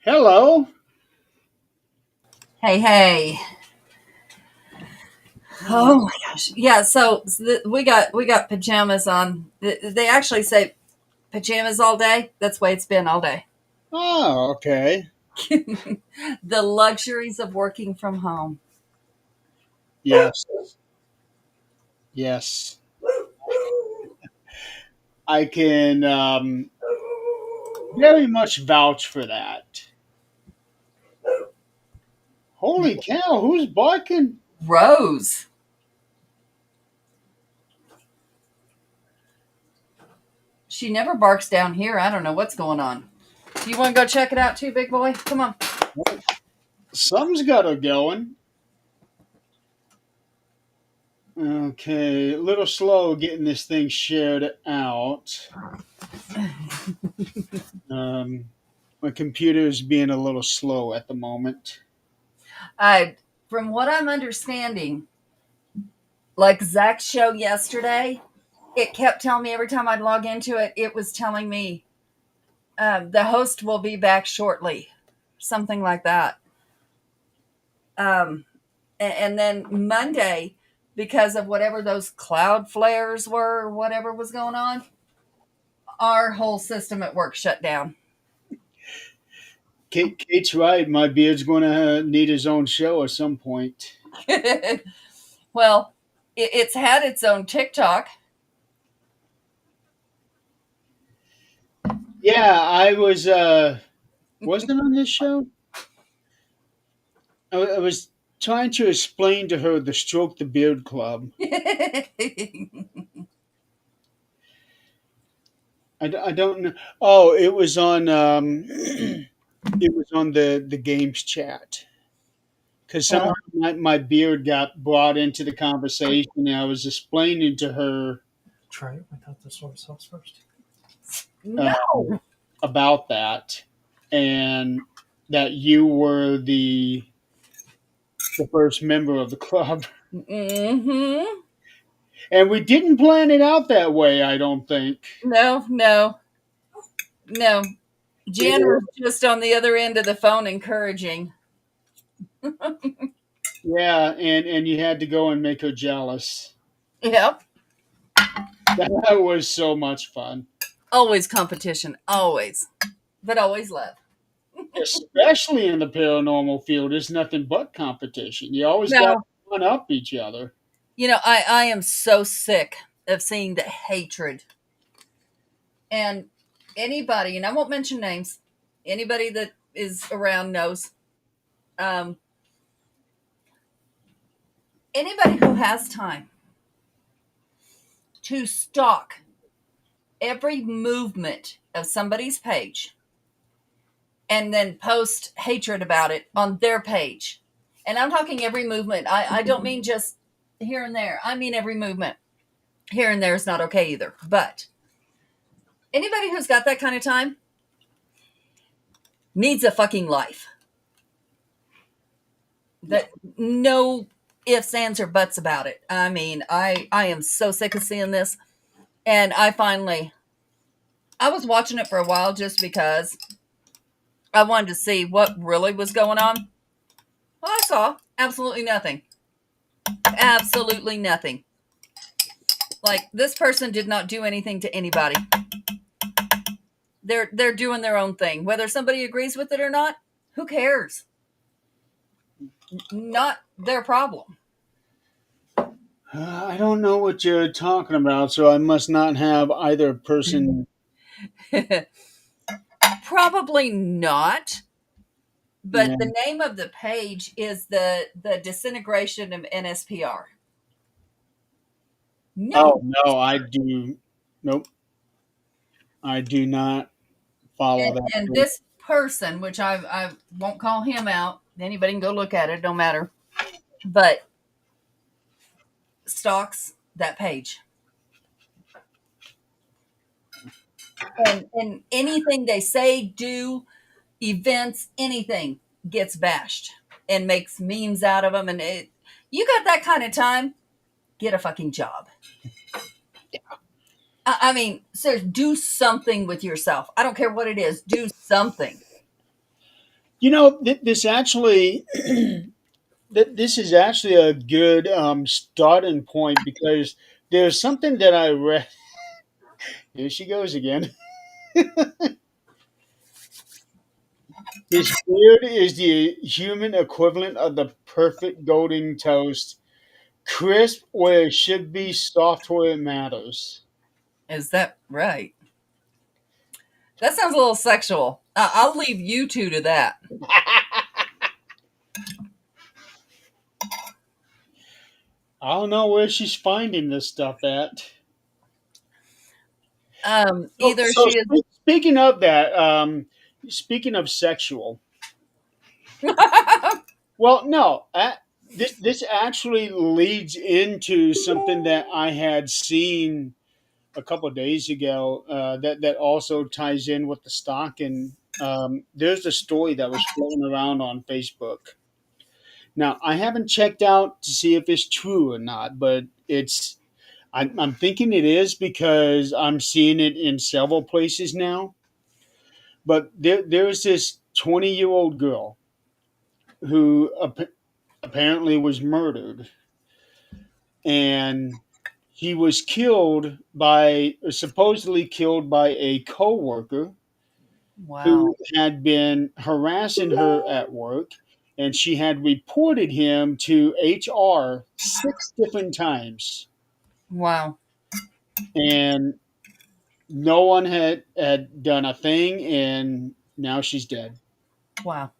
Hello. Hey, hey. Oh my gosh. Yeah, we got pajamas on. They actually say pajamas all day. That's the way it's been all day. Oh, okay. The luxuries of working from home. Yes. Yes. I can very much vouch for that. Holy cow, who's barking? Rose. She never barks down here. I don't know what's going on. Do you want to go check it out too, big boy? Come on. Something's got her going. Okay, a little slow getting this thing shared out. Um, my computer is being a little slow at the moment. I from what I'm understanding, like Zach's show yesterday, it kept telling me every time I'd log into it, it was telling me the host will be back shortly, something like that. Um, and then Monday, because of whatever those cloud flares were, or whatever was going on, our whole system at work shut down. Kate's right. My beard's going to need his own show at some point. Well, it's had its own TikTok. Yeah, I wasn't on this show. I was trying to explain to her the Stroke the Beard Club. I don't know. Oh, it was on it was on the games chat because somehow my beard got brought into the conversation, and I was explaining to her Try it without the soy sauce first. uh, No. about that, and that you were the first member of the club. Mm-hmm. And we didn't plan it out that way, I don't think. No, no, no. Jan was just on the other end of the phone encouraging. Yeah, and you had to go and make her jealous. Yep. That was so much fun, Always competition. Always. But always love. especially in the paranormal field. It's nothing but competition. You always got to No. one up each other. I am so sick of seeing the hatred. And anybody, and I won't mention names, anybody that is around knows. Um, Anybody who has time to stalk every movement of somebody's page and then post hatred about it on their page. And I'm talking every movement. I don't mean just here and there. I mean every movement. Here and there is not okay either. But anybody who's got that kind of time needs a fucking life. That no ifs, ands, or buts about it. I mean, I am so sick of seeing this. And I was watching it for a while just because I wanted to see what really was going on. Well, I saw absolutely nothing. Absolutely nothing. Like this person did not do anything to anybody. They're doing their own thing. Whether somebody agrees with it or not, who cares? Not their problem. I don't know what you're talking about, so I must not have either person. Probably not. But Yeah. the name of the page is the disintegration of NSPR. No, Oh no, I do. Nope, I do not follow that and group. this person, which I won't call him out. Anybody can go look at it. Don't matter. But stalks that page, and anything they say, do, events, anything gets bashed and makes memes out of them. And you got that kind of time, get a fucking job. I mean, so do something with yourself. I don't care what it is. Do something. This actually, this is actually a good starting point because there's something that I read. Here she goes again. His beard is the human equivalent of the perfect golden toast, crisp where it should be, soft where it matters. Is that right? That sounds a little sexual. I'll leave you two to that. I don't know where she's finding this stuff at. So, Either so she is. speaking of that, speaking of sexual, well, no, this actually leads into something that I had seen a couple of days ago that also ties in with the stock. And there's a story that was floating around on Facebook. Now, I haven't checked out to see if it's true or not, but I'm thinking it is because I'm seeing it in several places now. But there's this 20-year-old girl who apparently was murdered, and he was killed by supposedly killed by a coworker Wow. who had been harassing her at work, and she had reported him to HR 6 different times, Wow. and no one had done a thing, and now she's dead. Wow.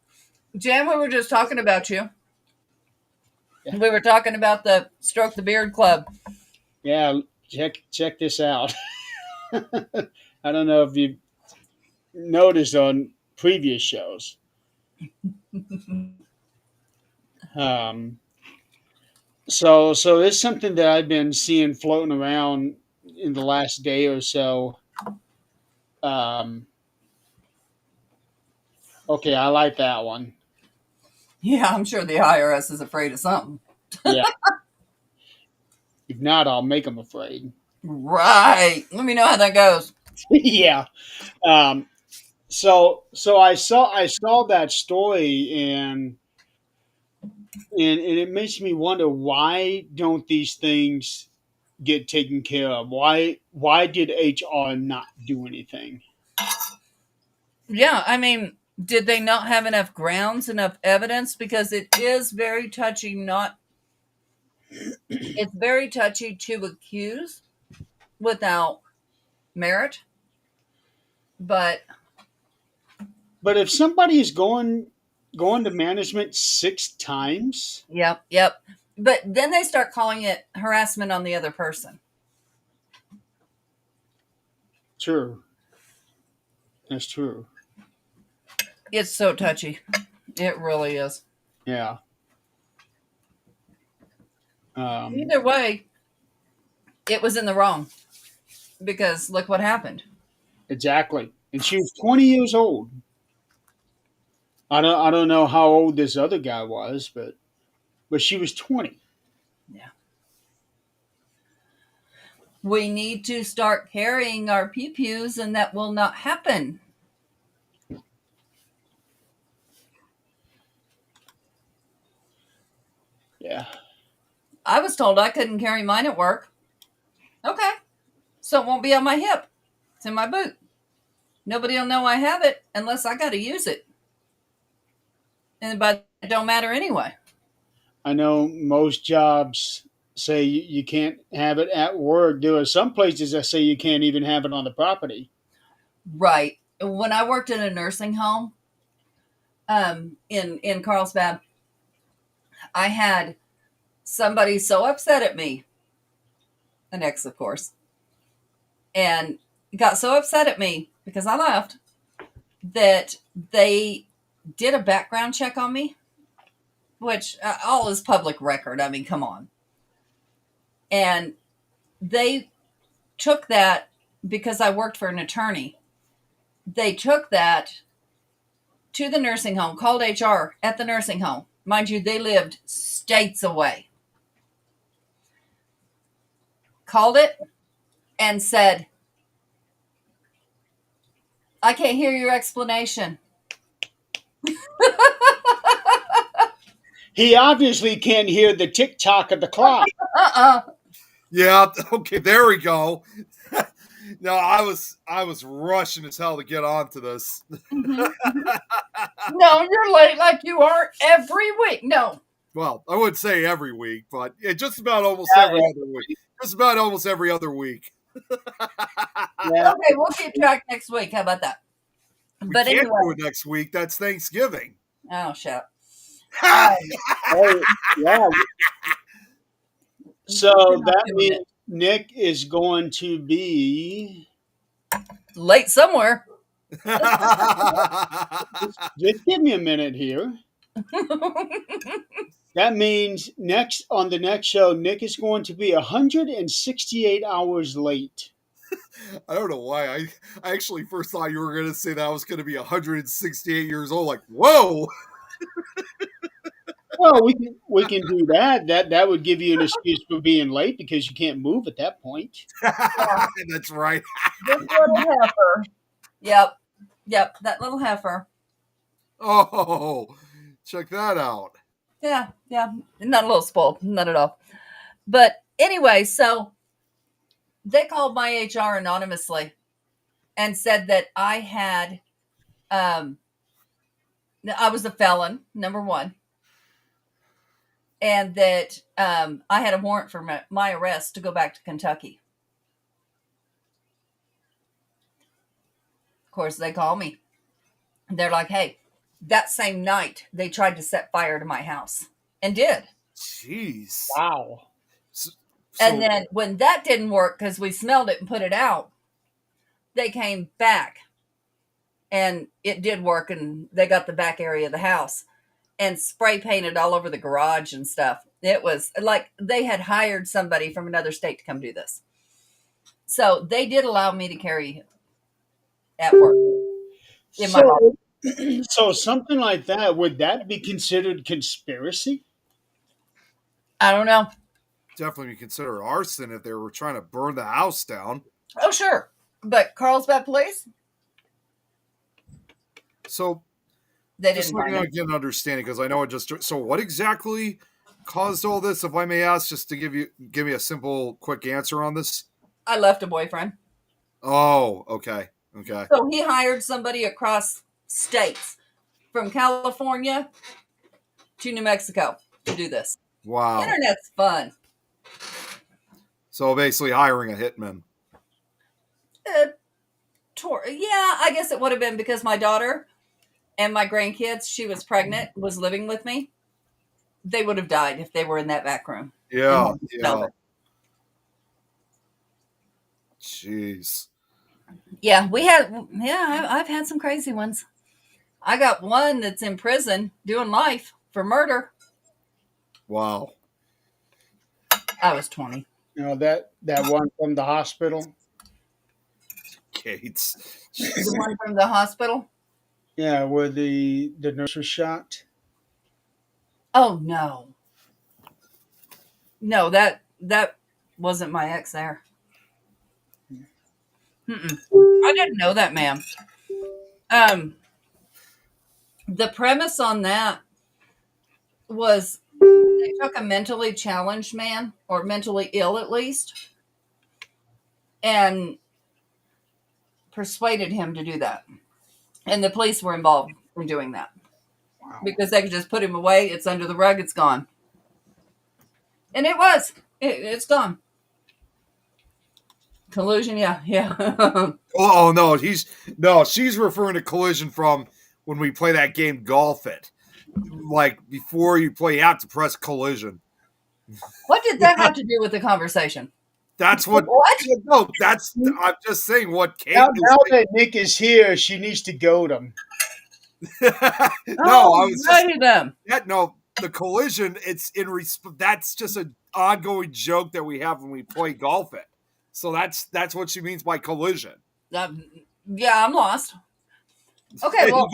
Jan, we were just talking about you. Yeah, We were talking about the Stroke the Beard Club. yeah, check this out. I don't know if you noticed on previous shows. Um, so it's something that I've been seeing floating around in the last day or so. Um, okay, I like that one. Yeah, I'm sure the IRS is afraid of something. Yeah, if not, I'll make them afraid. Right. Let me know how that goes. Yeah. Um, so I saw that story, and it makes me wonder, why don't these things get taken care of? Why did HR not do anything? Yeah, I mean, did they not have enough grounds, enough evidence? Because it is very touchy, not, it's very touchy to accuse without merit. But But if somebody is going to management 6 times, yep, yep. But then they start calling it harassment on the other person. true, that's true. It's so touchy. It really is. Yeah. Um, Either way, it was in the wrong because look what happened. exactly. And she was 20 years old. I don't know how old this other guy was, but she was 20. Yeah. We need to start carrying our pew pews, and that will not happen. Yeah. I was told I couldn't carry mine at work. Okay. So it won't be on my hip. It's in my boot. Nobody will know I have it unless I got to use it. But it don't matter anyway. I know most jobs say you can't have it at work. There are some places that say you can't even have it on the property. Right. When I worked in a nursing home in Carlsbad, I had somebody so upset at me, an ex, of course, and got so upset at me because I left that they did a background check on me, which all is public record. I mean, come on. And they took that because I worked for an attorney. They took that to the nursing home, called HR at the nursing home. Mind you, they lived states away. Called it and said, I can't hear your explanation. He obviously can't hear the tick tock of the clock. Yeah, okay, there we go. No, I was rushing as hell to get onto this. No, you're late like you are every week. No. Well, I wouldn't say every week, but yeah, just about almost every other week. Just about almost every other week. Yeah. Okay, we'll keep track next week. How about that? We But can't anyway. do it next week. That's Thanksgiving. Oh, shut. Oh, yeah. So that means Nick is going to be. Late somewhere. Just give me a minute here. That means on the next show, Nick is going to be 168 hours late. I don't know why. I actually first thought you were going to say that I was going to be 168 years old. Like, whoa. Well, we can do that. That would give you an excuse for being late because you can't move at that point. That's right. This little heifer. Yep. That little heifer. Oh, check that out. Yeah. Not a little spoiled. Not at all. But anyway, so they called my HR anonymously and said that I had, I was a felon, number one. And that I had a warrant for my arrest to go back to Kentucky. Of course, they call me. They're like, hey, that same night, they tried to set fire to my house and did. Jeez. Wow. And then when that didn't work because we smelled it and put it out, they came back and it did work. And they got the back area of the house and spray painted all over the garage and stuff. It was like they had hired somebody from another state to come do this. So they did allow me to carry at work. In my body. So something like that, would that be considered conspiracy? I don't know. Definitely be considered arson if they were trying to burn the house down. Oh, sure. But Carlsbad Police, So they just didn't let me find it. get an understanding because I know it just. So what exactly caused all this, if I may ask, just to give me a simple, quick answer on this? I left a boyfriend. Oh, okay. So he hired somebody across states from California to New Mexico to do this. Wow. Internet's fun. So basically hiring a hitman. Yeah, I guess it would have been because my daughter and my grandkids, she was pregnant, was living with me. They would have died if they were in that back room. Yeah. Smelled it. Jeez. Yeah, I've had some crazy ones. I got one that's in prison doing life for murder. Wow. I was 20. You know, that one from the hospital. Gates. The one from the hospital? Yeah, where the nurse was shot. Oh, no. No, that wasn't my ex there. I didn't know that man. The premise on that was they took a mentally challenged man, or mentally ill at least, and persuaded him to do that. And the police were involved in doing that. Wow. Because they could just put him away, it's under the rug, it's gone. And it was. It's gone. Collusion, yeah. Oh no, she's referring to collision from when we play that game Golf It. Like before you play, you have to press collision. What did that have to do with the conversation? That's what. What? No, I'm just saying what Kate. Now that Nick is here, she needs to goad him. No, I was just, righty then. no. The collision. It's in. That's just an ongoing joke that we have when we play Golf It. So that's what she means by collision. Yeah, I'm lost. Okay, well,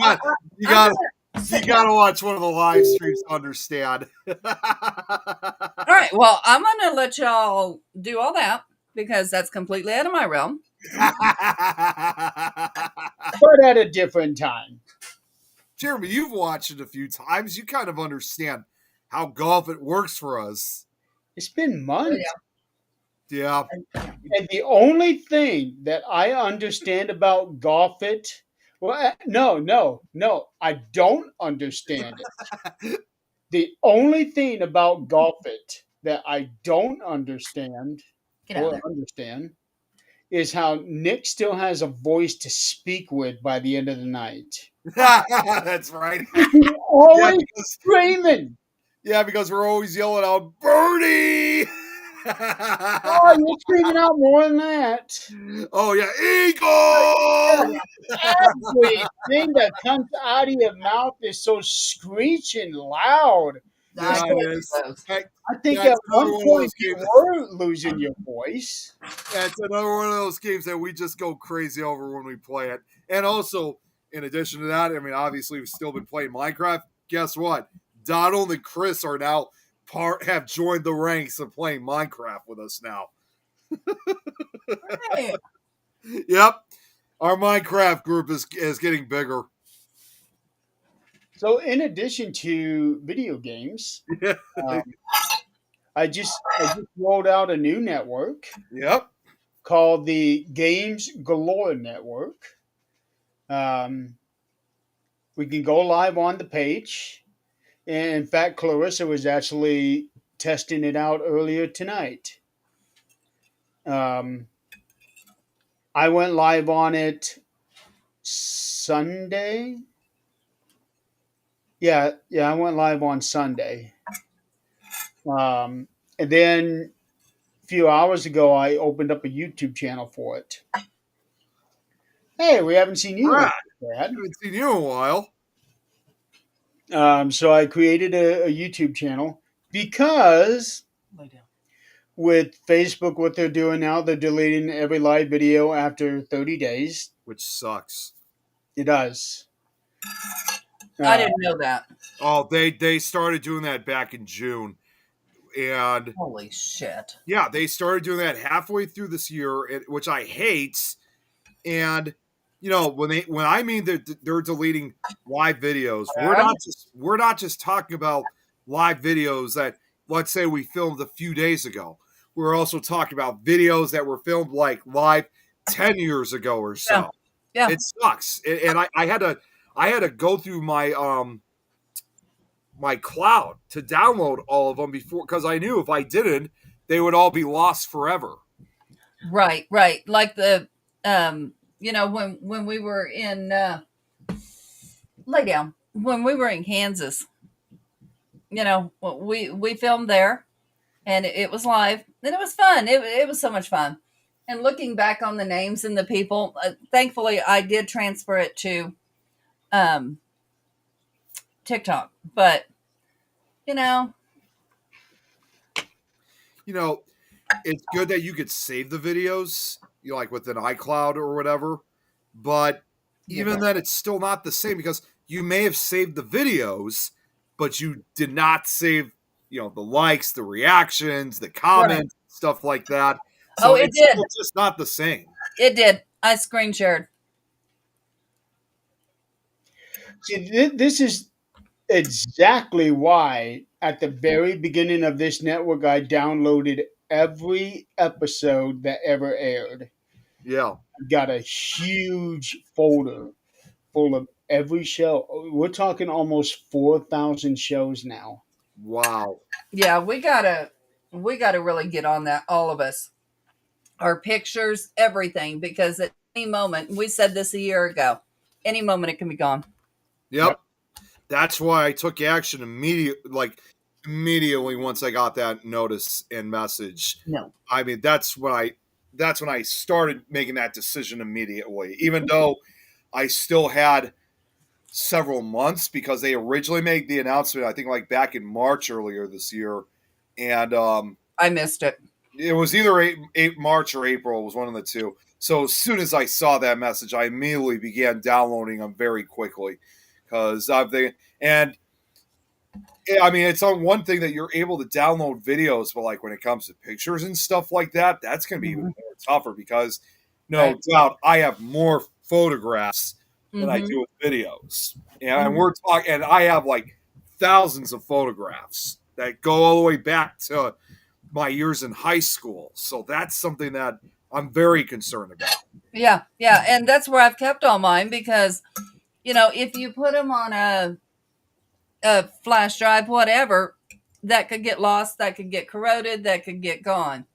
you got to watch one of the live streams to understand. all right. Well, I'm gonna let y'all do all that because that's completely out of my realm. But at a different time. Jeremy, you've watched it a few times. You kind of understand how golf it works for us. It's been months. Yeah. And the only thing that I understand about Golf It, well, no, I don't understand it. The only thing about Golf It that I don't understand Get out of or there. understand is how Nick still has a voice to speak with by the end of the night. That's right. He's Yeah, always because, screaming. because we're always yelling out, Birdie! Oh, you're screaming out more than that. Oh, yeah, Eagle! Everything that comes out of your mouth is so screeching loud. I Yeah, told it you is. those. I think That's at one another one of point those you games. were losing your voice. That's another one of those games that we just go crazy over when we play it. And also, in addition to that, I mean, obviously we've still been playing Minecraft. Guess what? Donald and Chris are now have joined the ranks of playing Minecraft with us now. Hey, Yep. Our Minecraft group is getting bigger. So, in addition to video games, um, I just rolled out a new network Yep. called the Games Galore Network. We can go live on the page. And in fact, Clarissa was actually testing it out earlier tonight. Um, I went live on it Sunday. Yeah, I went live on Sunday. And then a few hours ago, I opened up a YouTube channel for it. Hey, we haven't seen you, Brad, Brad. haven't seen you in a while. So I created a YouTube channel because Lay down. with Facebook, what they're doing now, they're deleting every live video after 30 days. Which sucks. It does. I didn't know that. Oh, they started doing that back in June. And Holy shit. yeah, they started doing that halfway through this year, which I hate. And when I mean that they're deleting live videos, we're not just talking about live videos that, let's say, we filmed a few days ago. We're also talking about videos that were filmed like live 10 years ago or so. Yeah. It sucks. And I had to go through my my cloud to download all of them before, because I knew if I didn't, they would all be lost forever. Right. Like the when we were in lay down. When we were in Kansas, we filmed there and it was live and it was fun. It was so much fun. And looking back on the names and the people, thankfully I did transfer it to TikTok. But It's good that you could save the videos, like with an iCloud or whatever. But even then, it's still not the same, because you may have saved the videos, but you did not save, the likes, the reactions, the comments, stuff like that. So it it's did. still just not the same. It did. I screen shared. See, this is exactly why at the very beginning of this network, I downloaded every episode that ever aired. Yeah. I've got a huge folder full of every show. We're talking almost 4,000 shows now. Wow. Yeah, we gotta really get on that, all of us. Our pictures, everything, because at any moment, we said this a year ago, any moment it can be gone. Yep. That's why I took action immediately once I got that notice and message. No. I mean, that's when I started making that decision immediately, even though I still had several months, because they originally made the announcement, I think, like back in March earlier this year. And I missed it. it was either March or April. It was one of the two. So as soon as I saw that message, I immediately began downloading them very quickly, because and I mean, it's on one thing that you're able to download videos, but like when it comes to pictures and stuff like that, that's going to be even more tougher, because no doubt I have more photographs than I do with videos. And we're talking, and I have like thousands of photographs. that go all the way back to my years in high school. So that's something that I'm very concerned about. Yeah, yeah, and that's where I've kept all mine because if you put them on a flash drive, whatever, that could get lost, that could get corroded, that could get gone.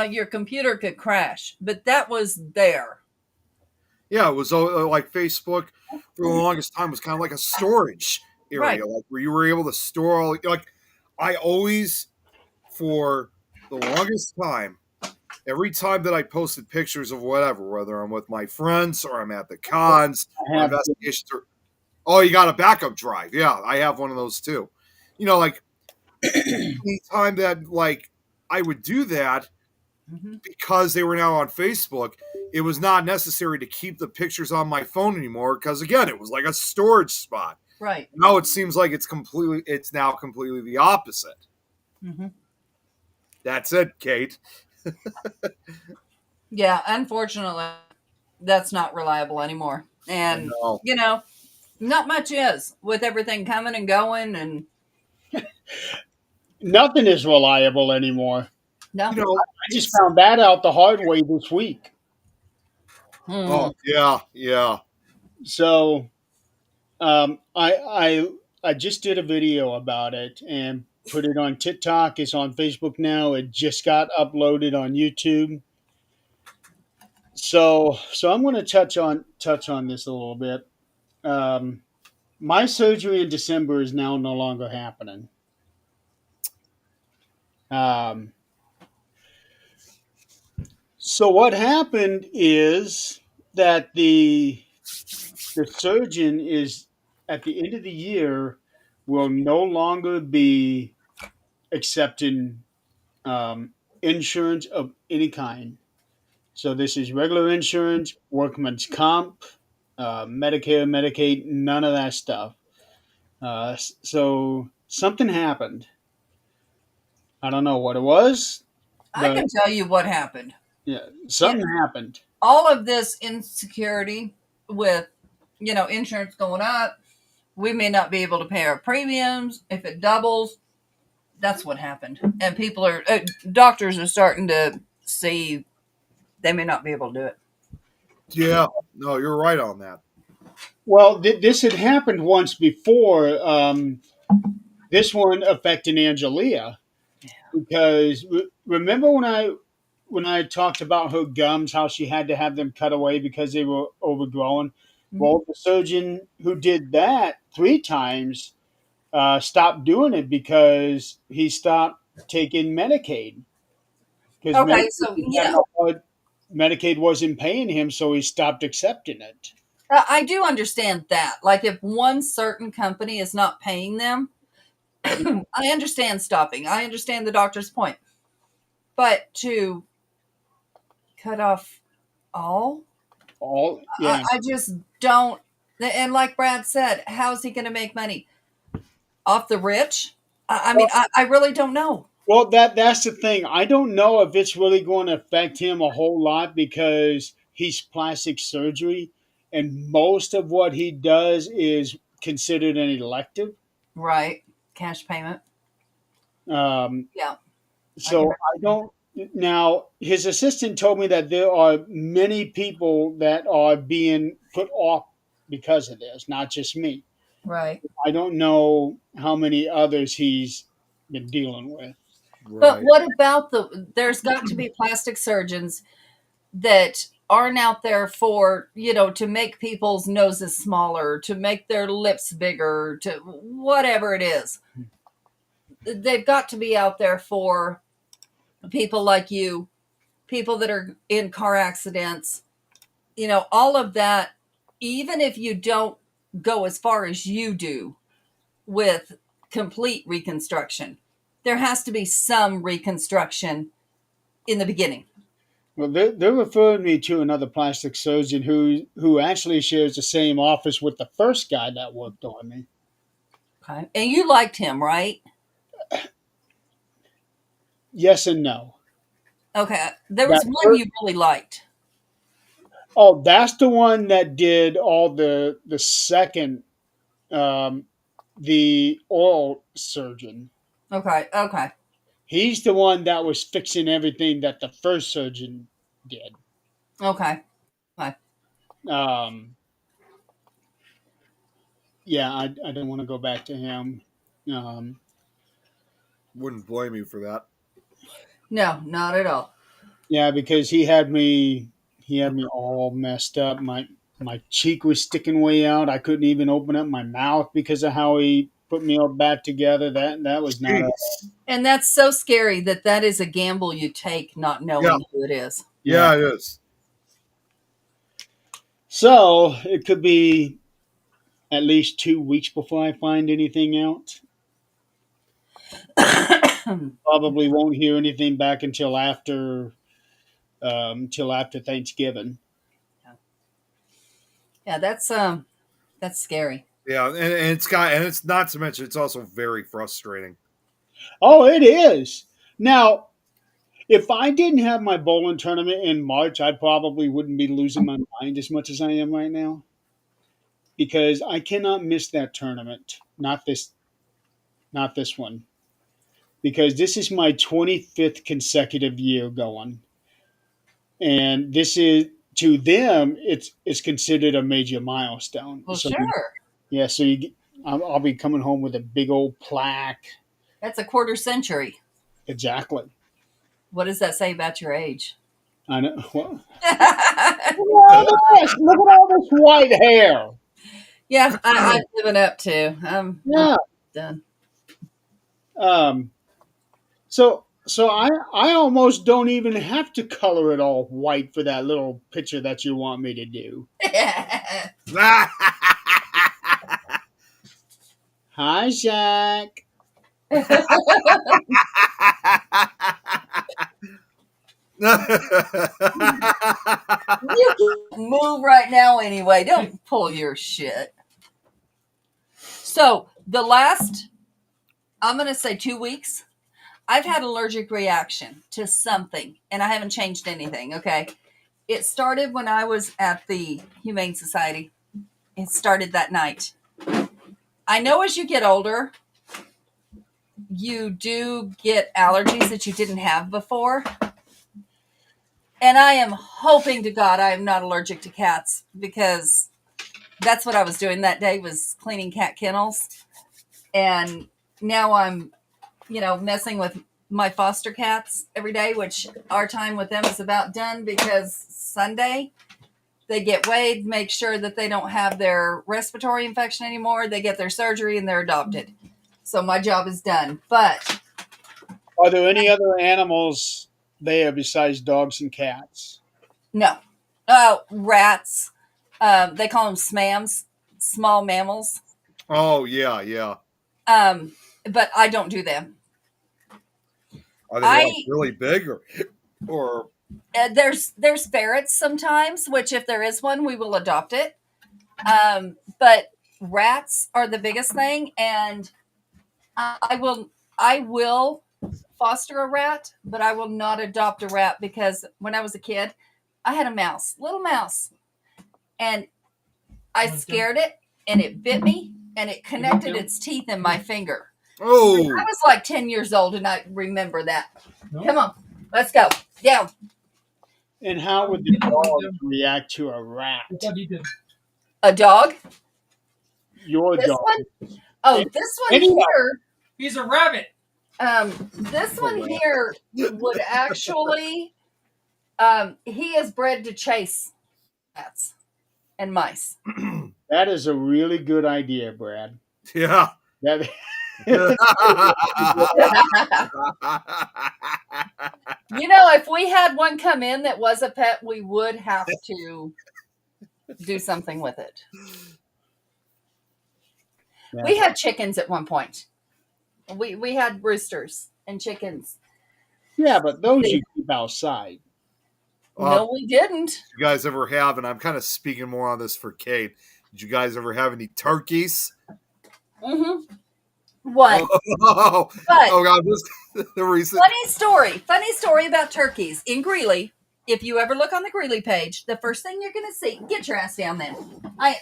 Your computer could crash, but that was there. Yeah, it was like Facebook for the longest time was kind of like a storage Right. area, like where you were able to store all. Like I always, for the longest time, every time that I posted pictures of whatever, whether I'm with my friends or I'm at the cons I or have investigations, oh, you got a backup drive. Yeah, I have one of those too. Like anytime that like I would do that Mhm. because they were now on Facebook, it was not necessary to keep the pictures on my phone anymore because again, it was like a storage spot. Right. Now it seems like it's now completely the opposite. Hmm. That's it, Kate. Yeah, unfortunately, that's not reliable anymore. I And, know. not much is with everything coming and going. And nothing is reliable anymore. no. I just found that out the hard way this week. Hmm. Oh yeah. So I just did a video about it and put it on TikTok. It's on Facebook now. It just got uploaded on YouTube. So I'm going to touch on this a little bit. Um, my surgery in December is now no longer happening. Um, so what happened is that the surgeon is at the end of the year will no longer be accepting insurance of any kind. So this is regular insurance, workman's comp, Medicare, Medicaid, none of that stuff. So something happened. I don't know what it was, I but can tell you what happened. yeah, something happened. All of this insecurity with, insurance going up, we may not be able to pay our premiums. If it doubles, that's what happened. And doctors are starting to see they may not be able to do it. Yeah. No, you're right on that. Well, this had happened once before. This one affected Angelia because remember when I talked about her gums, how she had to have them cut away because they were overgrown. Well, the surgeon who did that 3 times stopped doing it because he stopped taking Medicaid. Because Okay, so yeah, Medicaid wasn't paying him, so he stopped accepting it. I do understand that. Like if one certain company is not paying them, I understand stopping. I understand the doctor's point. But to cut off all, All yeah. I just don't. And like Brad said, how's he going to make money? Off the rich? I mean, I really don't know. Well, that's the thing. I don't know if it's really going to affect him a whole lot because he's plastic surgery, and most of what he does is considered an elective. Right. Cash payment. Um, Yeah. so I don't. Now, his assistant told me that there are many people that are being put off because of this, not just me. Right. I don't know how many others he's been dealing with. But what about there's got to be plastic surgeons that aren't out there for, to make people's noses smaller, to make their lips bigger, to whatever it is. They've got to be out there for people like you, people that are in car accidents, all of that, even if you don't go as far as you do with complete reconstruction, there has to be some reconstruction in the beginning. Well, they're referring me to another plastic surgeon who actually shares the same office with the first guy that worked on me. Okay. And you liked him, right? Yes and no. Okay. There was That one you really liked. Oh, that's the one that did all the second, the oral surgeon. Okay. Okay. He's the one that was fixing everything that the first surgeon did. Okay. Um, yeah, I don't want to go back to him. Um, Wouldn't blame you for that. No, not at all. yeah, because he had me all messed up. My cheek was sticking way out. I couldn't even open up my mouth because of how he put me all back together. That was not a Jeez. And that's so scary that is a gamble you take, not Yeah, knowing who it is. yeah, it is. So it could be at least 2 weeks before I find anything out. Probably won't hear anything back until after Thanksgiving. Yeah, that's scary. Yeah, and it's not to mention it's also very frustrating. Oh, it is. Now, if I didn't have my bowling tournament in March, I probably wouldn't be losing my mind as much as I am right now because I cannot miss that tournament. Not this one, because this is my 25th consecutive year going, and this is to them it's considered a major milestone. Well, So sure. yeah, so I'll be coming home with a big old plaque. That's a quarter century. Exactly. What does that say about your age? I know. Well, look at all this. Look at all this white hair. Yeah, I've given up too. I'm Yeah. done. Um. So I almost don't even have to color it all white for that little picture that you want me to do. Hi, Zach. You can move right now anyway. Don't pull your shit. So I'm going to say 2 weeks, I've had allergic reaction to something, and I haven't changed anything. Okay, it started when I was at the Humane Society. It started that night. I know as you get older, you do get allergies that you didn't have before. And I am hoping to God I am not allergic to cats, because that's what I was doing that day, was cleaning cat kennels. And now I'm, messing with my foster cats every day, which our time with them is about done, because Sunday they get weighed, make sure that they don't have their respiratory infection anymore. They get their surgery and they're adopted. So my job is done. But Are there any other animals there besides dogs and cats? no, rats. They call them SMAMs, small mammals. Oh yeah, yeah. But I don't do them. Are they I like really big or there's ferrets sometimes, which if there is one, we will adopt it. But rats are the biggest thing, and I will foster a rat, but I will not adopt a rat, because when I was a kid, I had a mouse, little mouse, and I scared it, and it bit me, and it connected its teeth in my finger. oh I was like 10 years old, and I remember that. No? Come on, let's go down. And how would the dog react to a rat? I thought you did. A dog. Your This dog. one. Oh, this one Any dog. here. He's a rabbit. This one here would actually. He is bred to chase rats and mice. That is a really good idea, Brad. yeah. That If we had one come in that was a pet, we would have to do something with it. Yeah. We had chickens at one point. We had roosters and chickens. Yeah, but those you keep outside. No, we didn't. You guys ever have, and I'm kind of speaking more on this for Kate, did you guys ever have any turkeys? Mm-hmm. One. Oh, But God, this the recent. funny story about turkeys in Greeley. If you ever look on the Greeley page, the first thing you're going to see, get your ass down then.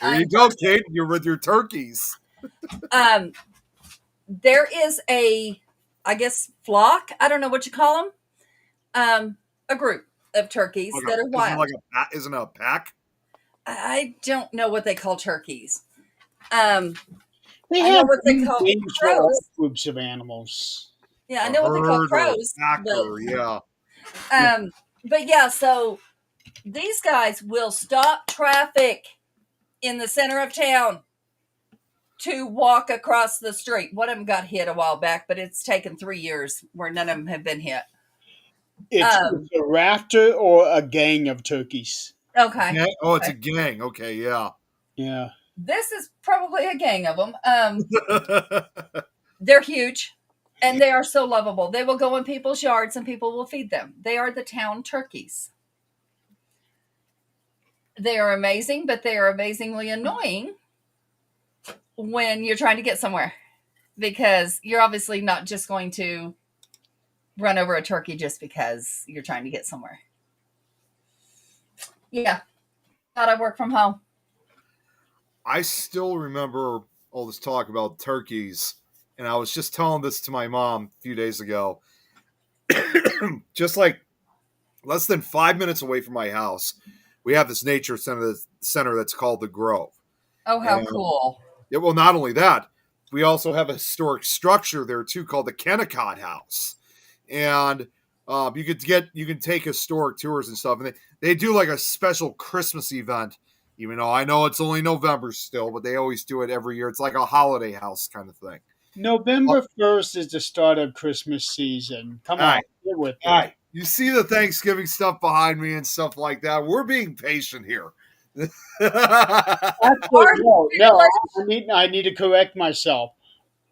There you go, Kate. You're with your turkeys. There is a I guess, flock. I don't know what you call them. A group of turkeys Like that are isn't it wild. like isn't it a pack? I don't know what they call turkeys. Um, They I know have what they call names for all crows. groups of animals. Yeah, I A know what they call herd or a crows, pack but or yeah. Yeah. but yeah, so these guys will stop traffic in the center of town to walk across the street. One of them got hit a while back, but it's taken 3 years where none of them have been hit. It's a rafter or a gang of turkeys. Okay. Gang? Oh, it's a Okay. gang. Okay, yeah. Yeah. This is probably a gang of them. They're huge and they are so lovable. They will go in people's yards and people will feed them. They are the town turkeys. They are amazing, but they are amazingly annoying when you're trying to get somewhere because you're obviously not just going to run over a turkey just because you're trying to get somewhere. Yeah. Thought I work from home. I still remember all this talk about turkeys, and I was just telling this to my mom a few days ago. Just like less than 5 minutes away from my house, we have this nature center that's called the Grove. Oh, how And cool. well, not only that, we also have a historic structure there too called the Kennecott House, and you can take historic tours and stuff, and they do like a special Christmas event. Even though I know it's only November still, but they always do it every year. It's like a holiday house kind of thing. November 1st is the start of Christmas season. Come All on, right, get with all it. right. You see the Thanksgiving stuff behind me and stuff like that. We're being patient here. Actually, no, I need to correct myself.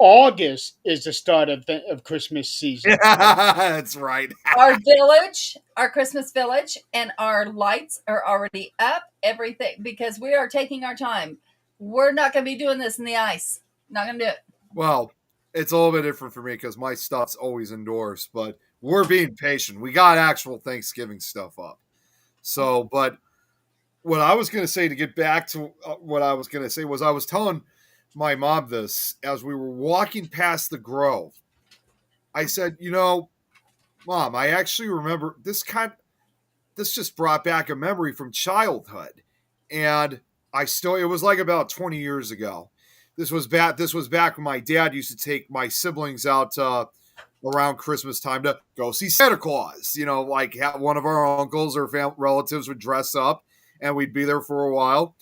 August is the start of Christmas season. That's right. Our village, our Christmas village, and our lights are already up. Everything because we are taking our time. We're not going to be doing this in the ice. Not going to do it. Well, it's a little bit different for me because my stuff's always indoors, but we're being patient. We got actual Thanksgiving stuff up. So, but what I was going to say to get back to what I was going to say was I was telling my mom this as we were walking past the Grove. I said, Mom, I actually remember this just brought back a memory from childhood. And it was like about 20 years ago. This was back when my dad used to take my siblings out around Christmas time to go see Santa Claus. Like one of our uncles or relatives would dress up and we'd be there for a while.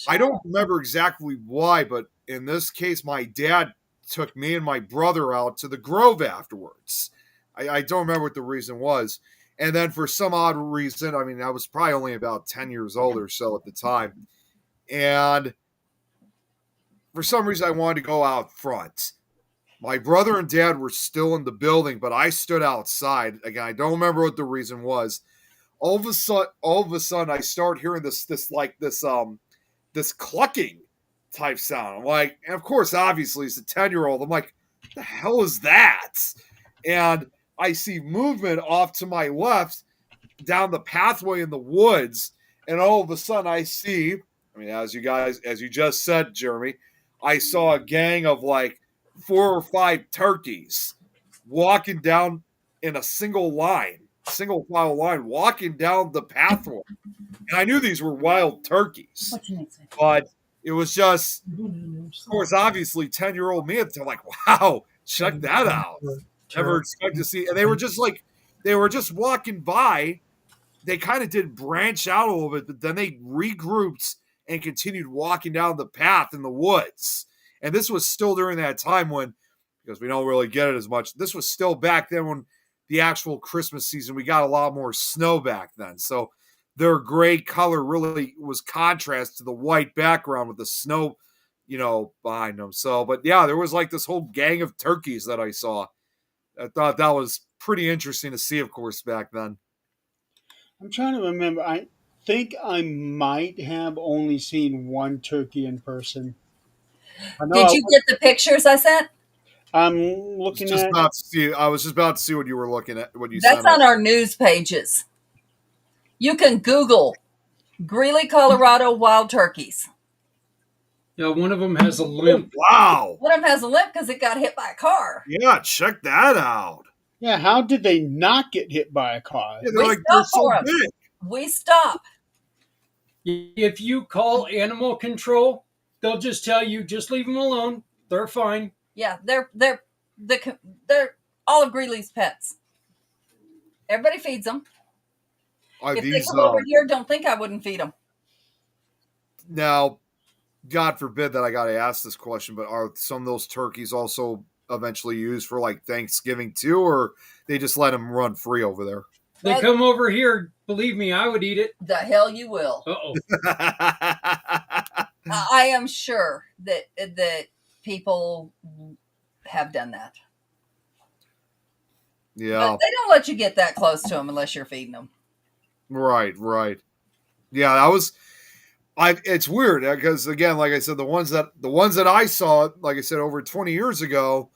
I don't remember exactly why, but in this case, my dad took me and my brother out to the Grove afterwards. I don't remember what the reason was. And then for some odd reason, I mean, I was probably only about 10 years old or so at the time. And for some reason, I wanted to go out front. My brother and dad were still in the building, but I stood outside. Again, I don't remember what the reason was. All of a sudden, I start hearing this clucking type sound. I'm like, and of course, obviously, it's a 10-year-old. I'm like, the hell is that? And I see movement off to my left down the pathway in the woods. And all of a sudden, as you just said, Jeremy, I saw a gang of like 4 or 5 turkeys walking down in a single file line, walking down the pathway. And I knew these were wild turkeys, but it was just, of course, obviously 10-year-old me. I'm like, wow, check that out. Never expect to see. And they were just walking by. They kind of did branch out a little bit, but then they regrouped and continued walking down the path in the woods. And this was still during that time when, because we don't really get it as much, this was still back then when the actual Christmas season, we got a lot more snow back then. So their gray color really was contrast to the white background with the snow, behind them. So, but yeah, there was like this whole gang of turkeys that I saw. I thought that was pretty interesting to see, of course, back then. I'm trying to remember. I think I might have only seen one turkey in person. Did you get the pictures I sent? I'm looking at. I was just about to see what you were looking at. What you That's sent on our news pages. You can Google Greeley, Colorado wild turkeys. Yeah, one of them has a limp. Wow. One of them has a limp because it got hit by a car. Yeah, check that out. Yeah, how did they not get hit by a car? Yeah, We they're stop so for 'em. big. We stop. If you call animal control, they'll just tell you, just leave them alone. They're fine. Yeah, they're all of Greeley's pets. Everybody feeds them. Are If they these come over here, don't think I wouldn't feed them. now? God forbid that I got to ask this question, but are some of those turkeys also eventually used for like Thanksgiving too, or they just let them run free over there? They Well, come over here. Believe me, I would eat it. the hell you will. Uh-oh. I am sure that people have done that. Yeah, But they don't let you get that close to them unless you're feeding them. right. Yeah, that was. It's weird because again, like I said, the ones that I saw, like I said, over 20 years ago,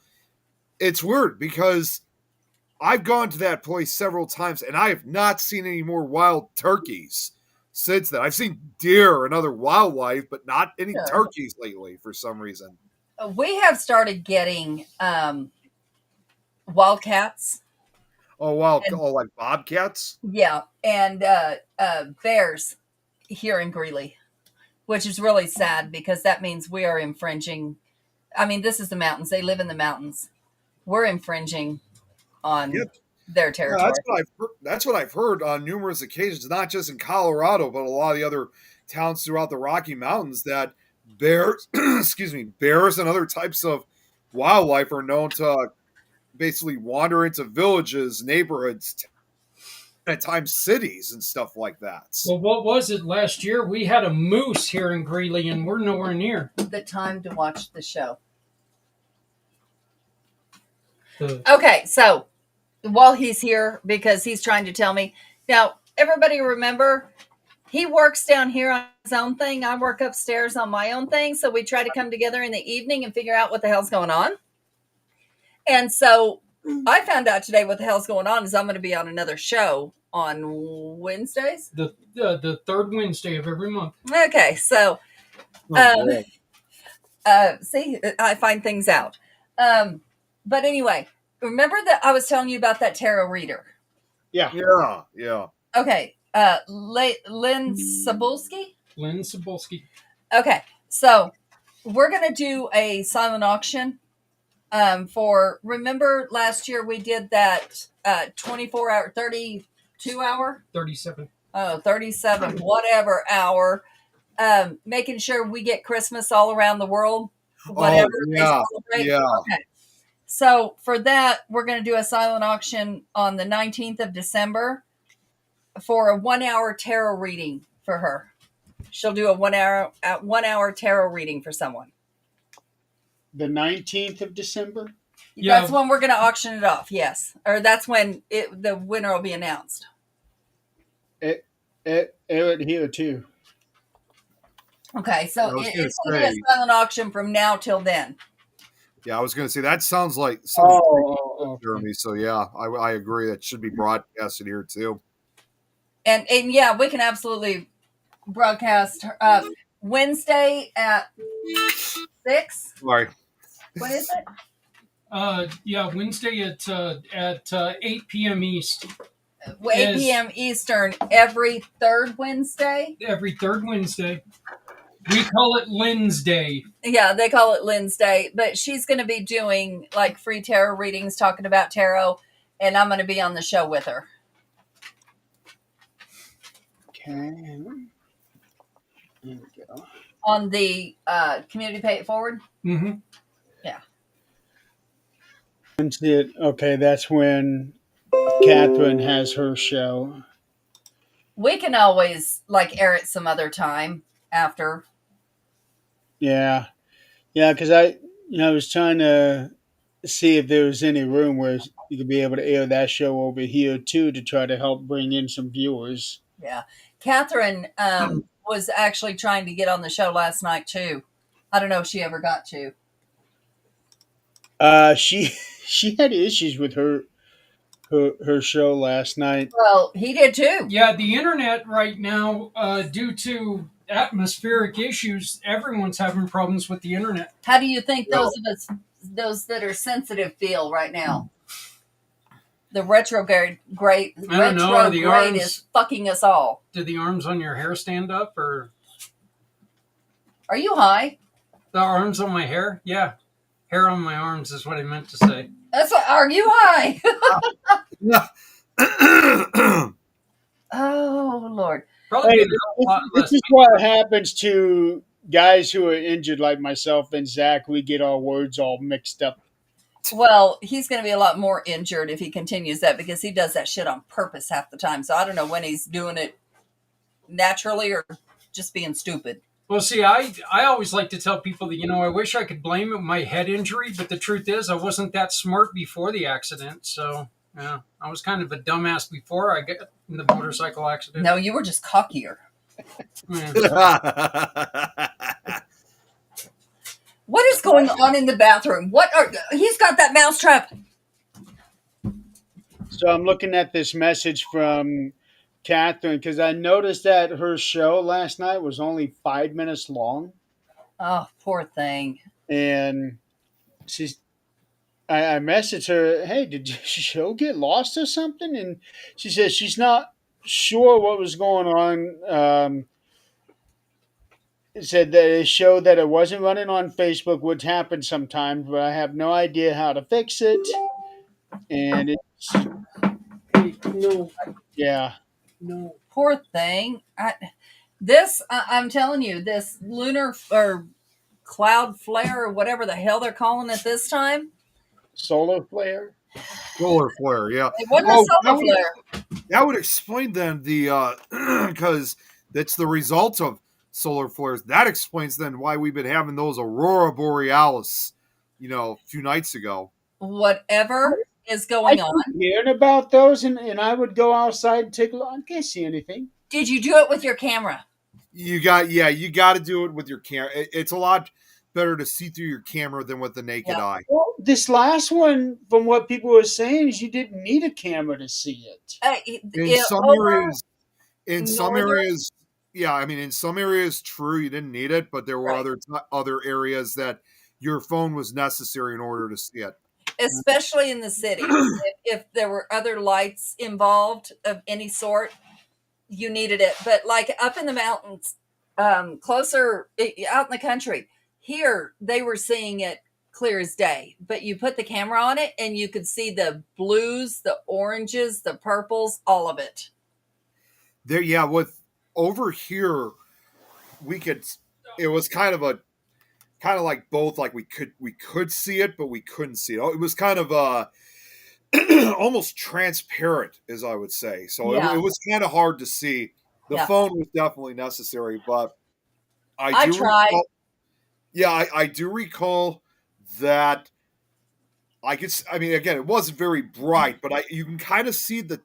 it's weird because I've gone to that place several times and I have not seen any more wild turkeys since then. I've seen deer and other wildlife, but not any Sure. turkeys lately for some reason. We have started getting wildcats. Oh wow, And- like bobcats. Yeah, and bears here in Greeley, which is really sad because that means we are infringing. I mean, this is the mountains. They live in the mountains. We're infringing on Yep. their Yeah, territory. that's what I've heard on numerous occasions, not just in Colorado, but a lot of the other towns throughout the Rocky Mountains, that bears, bears and other types of wildlife are known to basically wander into villages, neighborhoods, at times cities and stuff like that. Well, what was it last year? We had a moose here in Greeley, and we're nowhere near. The time to watch the show. The, Okay, so while he's here, because he's trying to tell me now, everybody remember he works down here on his own thing. I work upstairs on my own thing. So we try to come together in the evening and figure out what the hell's going on. And so I found out today what the hell's going on is I'm going to be on another show on Wednesdays. the third Wednesday of every month. Okay, so Oh, boy. see, I find things out. But anyway, remember that I was telling you about that tarot reader. Yeah. Yeah. Okay, Lynn Sabulski. Lynn Cebulski. Okay, so we're gonna do a silent auction. Remember last year we did that 24-hour, 32-hour, 37. 37, whatever hour, making sure we get Christmas all around the world. Whatever they yeah, celebrate. yeah. Okay. So for that, we're going to do a silent auction on the 19th of December for a 1-hour tarot reading for her. She'll do a 1-hour tarot reading for someone. The 19th of December? Yeah. That's when we're going to auction it off. Yes. Or that's when the winner will be announced. It would here too. Okay. So I was it's gonna going to be say- a silent auction from now till then. Yeah, I was going to say that sounds like something, Oh. Jeremy. So yeah, I agree. That should be broadcasted here too. And yeah, we can absolutely broadcast Wednesday at 6. Sorry. What is it? Yeah, Wednesday at 8 p.m. East. 8 p.m. Eastern every third Wednesday. Every third Wednesday. We call it Lynn's Day. Yeah, they call it Lynn's Day, but she's going to be doing like free tarot readings, talking about tarot, and I'm going to be on the show with her. Okay. There we go. On the Community Pay It Forward. Mm-hmm. Okay, that's when Catherine has her show. We can always like air it some other time after. Yeah, because I was trying to see if there was any room where you could be able to air that show over here too to try to help bring in some viewers. Yeah. Catherine was actually trying to get on the show last night too. I don't know if she ever got to. She had issues with her show last night. Well, he did too. Yeah, the internet right now, due to atmospheric issues, everyone's having problems with the internet. How do you think Well- those of us, those that are sensitive, feel right now? The retrograde I don't know, are the retrograde arms- is fucking us all. Do the arms on your hair stand up, or Are you high? the arms on my hair? Yeah, hair on my arms is what I meant to say. That's what. Are you high? Oh Lord. Probably Hey, be a lot this less. is what happens to guys who are injured like myself and Zach. We get our words all mixed up. Well, he's going to be a lot more injured if he continues that because he does that shit on purpose half the time. So I don't know when he's doing it naturally or just being stupid. Well, see, I always like to tell people that, I wish I could blame it on my head injury, but the truth is I wasn't that smart before the accident. So, yeah, I was kind of a dumbass before I got in the motorcycle accident. No, you were just cockier. Yeah. What is going on in the bathroom? He's got that mousetrap. So I'm looking at this message from Catherine because I noticed that her show last night was only 5 minutes long, Oh, poor thing. and I messaged her, "Hey, did your show get lost or something?" And she says she's not sure what was going on. It said that it showed that it wasn't running on Facebook, which happens sometimes, but I have no idea how to fix it. And it's No, yeah. no. Poor thing. I'm telling you, this lunar or cloud flare or whatever the hell they're calling it this time. Solar flare. Solar flare, yeah. It wasn't Oh, a solar flare. That would explain then the because that's the result of solar flares. That explains then why we've been having those aurora borealis, a few nights ago. Whatever is I going on. keep hearing about those, and I would go outside and take a look. I can't see anything. Did you do it with your camera? You got to do it with your camera. It's a lot better to see through your camera than with the naked Yeah. eye. Well, this last one, from what people were saying, is you didn't need a camera to see it. In some areas, yeah. I mean, in some areas, true, you didn't need it, but there were Right. other areas that your phone was necessary in order to see it. Especially in the city. If there were other lights involved of any sort, you needed it. But like up in the mountains, closer out in the country, here they were seeing it clear as day. But you put the camera on it and you could see the blues, the oranges, the purples, all of it. There, yeah. With over here, it was kind of like both. Like we could see it, but we couldn't see it. It was kind of almost transparent, as I would say. So Yeah. it was kind of hard to see. The Yeah. phone was definitely necessary, but I tried. I do recall that I mean, again, it wasn't very bright, but you can kind of see the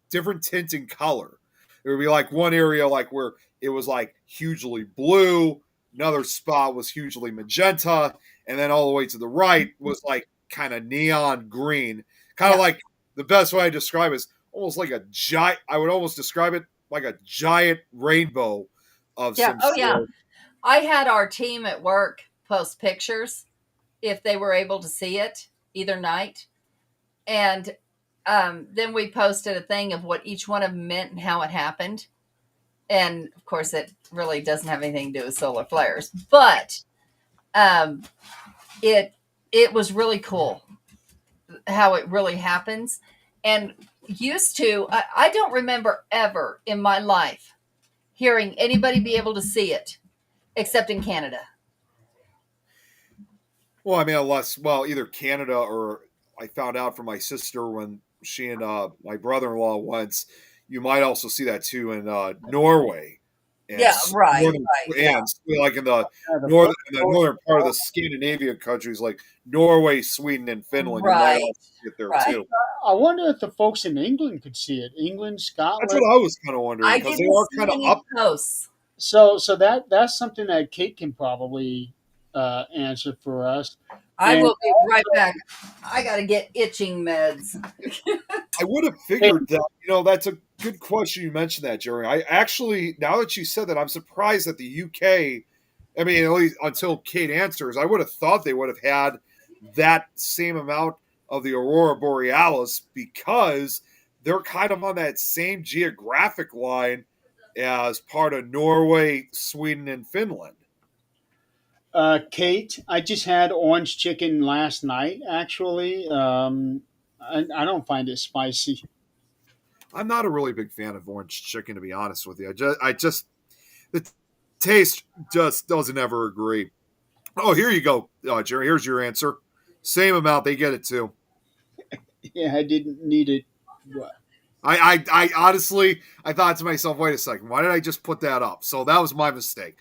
different tint in color. There would be like one area like where it was like hugely blue, another spot was hugely magenta, and then all the way to the right was like kind of neon green. Kind of Yeah. like the best way I describe it is almost like a giant. I would almost describe it like a giant rainbow of Yeah. some Oh, yeah. sort. I had our team at work post pictures if they were able to see it either night. And then we posted a thing of what each one of them meant and how it happened. And of course, it really doesn't have anything to do with solar flares, but it was really cool how it really happens. And I don't remember ever in my life hearing anybody be able to see it except in Canada. Well, I mean, either Canada or I found out from my sister when she and my brother-in-law once. You might also see that too in Norway. And Yeah, right, northern- right, yeah. And like in the Yeah, the northern part of the Scandinavian countries, like Norway, Sweden, and Finland. You might Right, also see it there right. too. I wonder if the folks in England could see it. England, Scotland. That's what I was kind of wondering I because didn't they are see kind of any up. posts. So that's something that Kate can probably answer for us. I And will be right back. I got to get itching meds. I would have figured that good question you mentioned that, Jerry. I actually, now that you said that, I'm surprised that the UK, I mean, at least until Kate answers, I would have thought they would have had that same amount of the Aurora Borealis because they're kind of on that same geographic line as part of Norway, Sweden, and Finland. Kate, I just had orange chicken last night. Actually, I don't find it spicy. I'm not a really big fan of orange chicken, to be honest with you. I just the taste just doesn't ever agree. Oh, here you go, Jerry. Here's your answer. Same amount, they get it too. Yeah, I didn't need it. What? I honestly, I thought to myself, wait a second, why did I just put that up? So that was my mistake.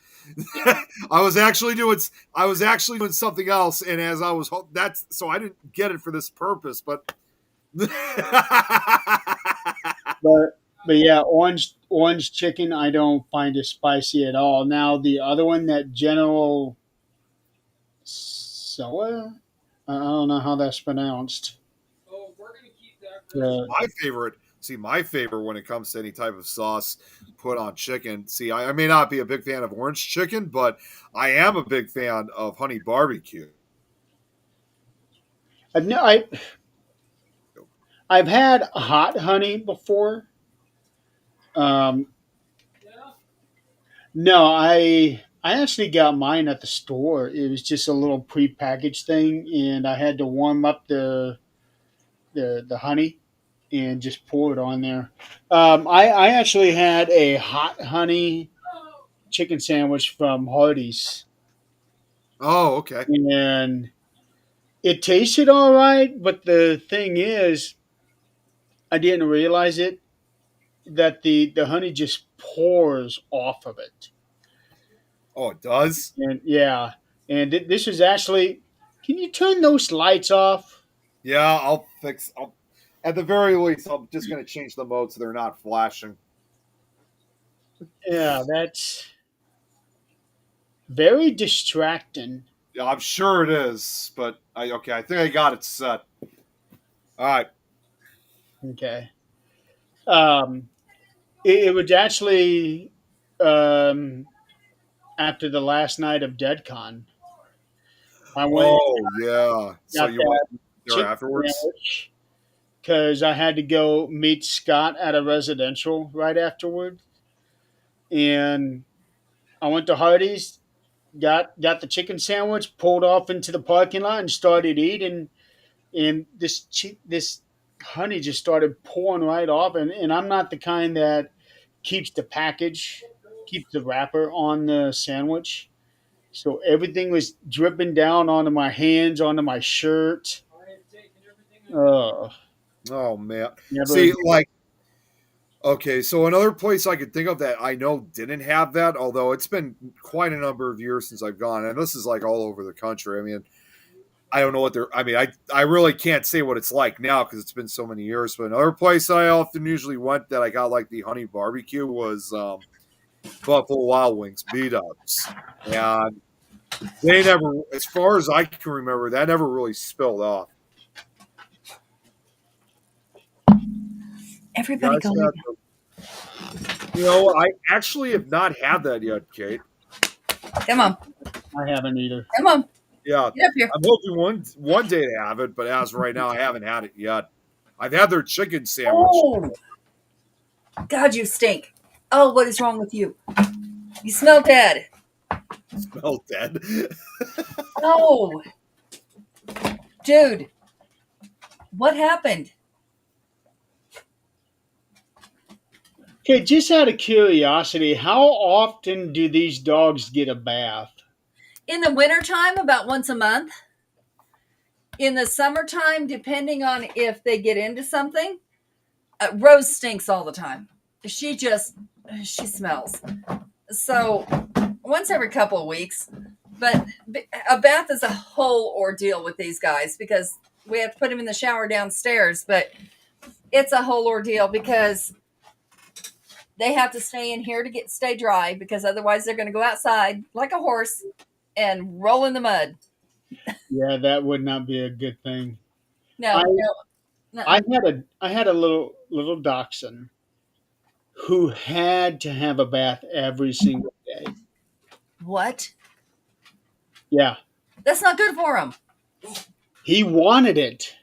I was actually doing something else, and as I was that's so I didn't get it for this purpose, but But yeah, orange chicken. I don't find it spicy at all. Now the other one, that General Soa, I don't know how that's pronounced. Oh, we're gonna keep that. The my favorite when it comes to any type of sauce put on chicken. See, I may not be a big fan of orange chicken, but I am a big fan of honey barbecue. no, I've had hot honey before. Um, Yeah. no, I actually got mine at the store. It was just a little prepackaged thing, and I had to warm up the honey and just pour it on there. I actually had a hot honey chicken sandwich from Hardee's, Oh, okay. and it tasted all right. But the thing is, I didn't realize it that the honey just pours off of it. Oh, it does. And yeah, and this is actually. Can you turn those lights off? Yeah, I'll fix. At the very least, I'm just going to change the mode so they're not flashing. Yeah, that's very distracting. Yeah, I'm sure it is, but I think I got it set. All right. Okay. Um, it was actually um, after the last night of DeadCon. I went Oh yeah. So got you that went there chicken afterwards? sandwich because I had to go meet Scott at a residential right afterward, and I went to Hardee's, got the chicken sandwich, pulled off into the parking lot, and started eating. And this honey just started pouring right off, and I'm not the kind that keeps the package, keeps the wrapper on the sandwich. So everything was dripping down onto my hands, onto my shirt. I have taken everything I need. Oh man. Never. See, like, okay, so another place I could think of that I know didn't have that, although it's been quite a number of years since I've gone, and this is like all over the country. I mean, I don't know what they're. I mean, I really can't say what it's like now because it's been so many years. But another place I often usually went that I got like the honey barbecue was Buffalo Wild Wings, B Dubs, and they never, as far as I can remember, that never really spilled off. You Everybody guys go. had I actually have not had that yet, Kate. Come on. I haven't either. Come on. Yeah, Get up here. I'm hoping one day to have it, but as of right now, I haven't had it yet. I've had their chicken sandwich. Oh, God, you stink. Oh, what is wrong with you? You smell dead. Smell dead. Oh, dude, what happened? Okay, just out of curiosity, how often do these dogs get a bath? In the wintertime, about once a month. In the summertime, depending on if they get into something, Rose stinks all the time. She smells. So once every couple of weeks. But a bath is a whole ordeal with these guys because we have to put them in the shower downstairs. But it's a whole ordeal because they have to stay in here to stay dry because otherwise they're going to go outside like a horse and roll in the mud. Yeah, that would not be a good thing. No, I no, no. I had a little dachshund, who had to have a bath every single day. What? Yeah, That's not good for him. he wanted it.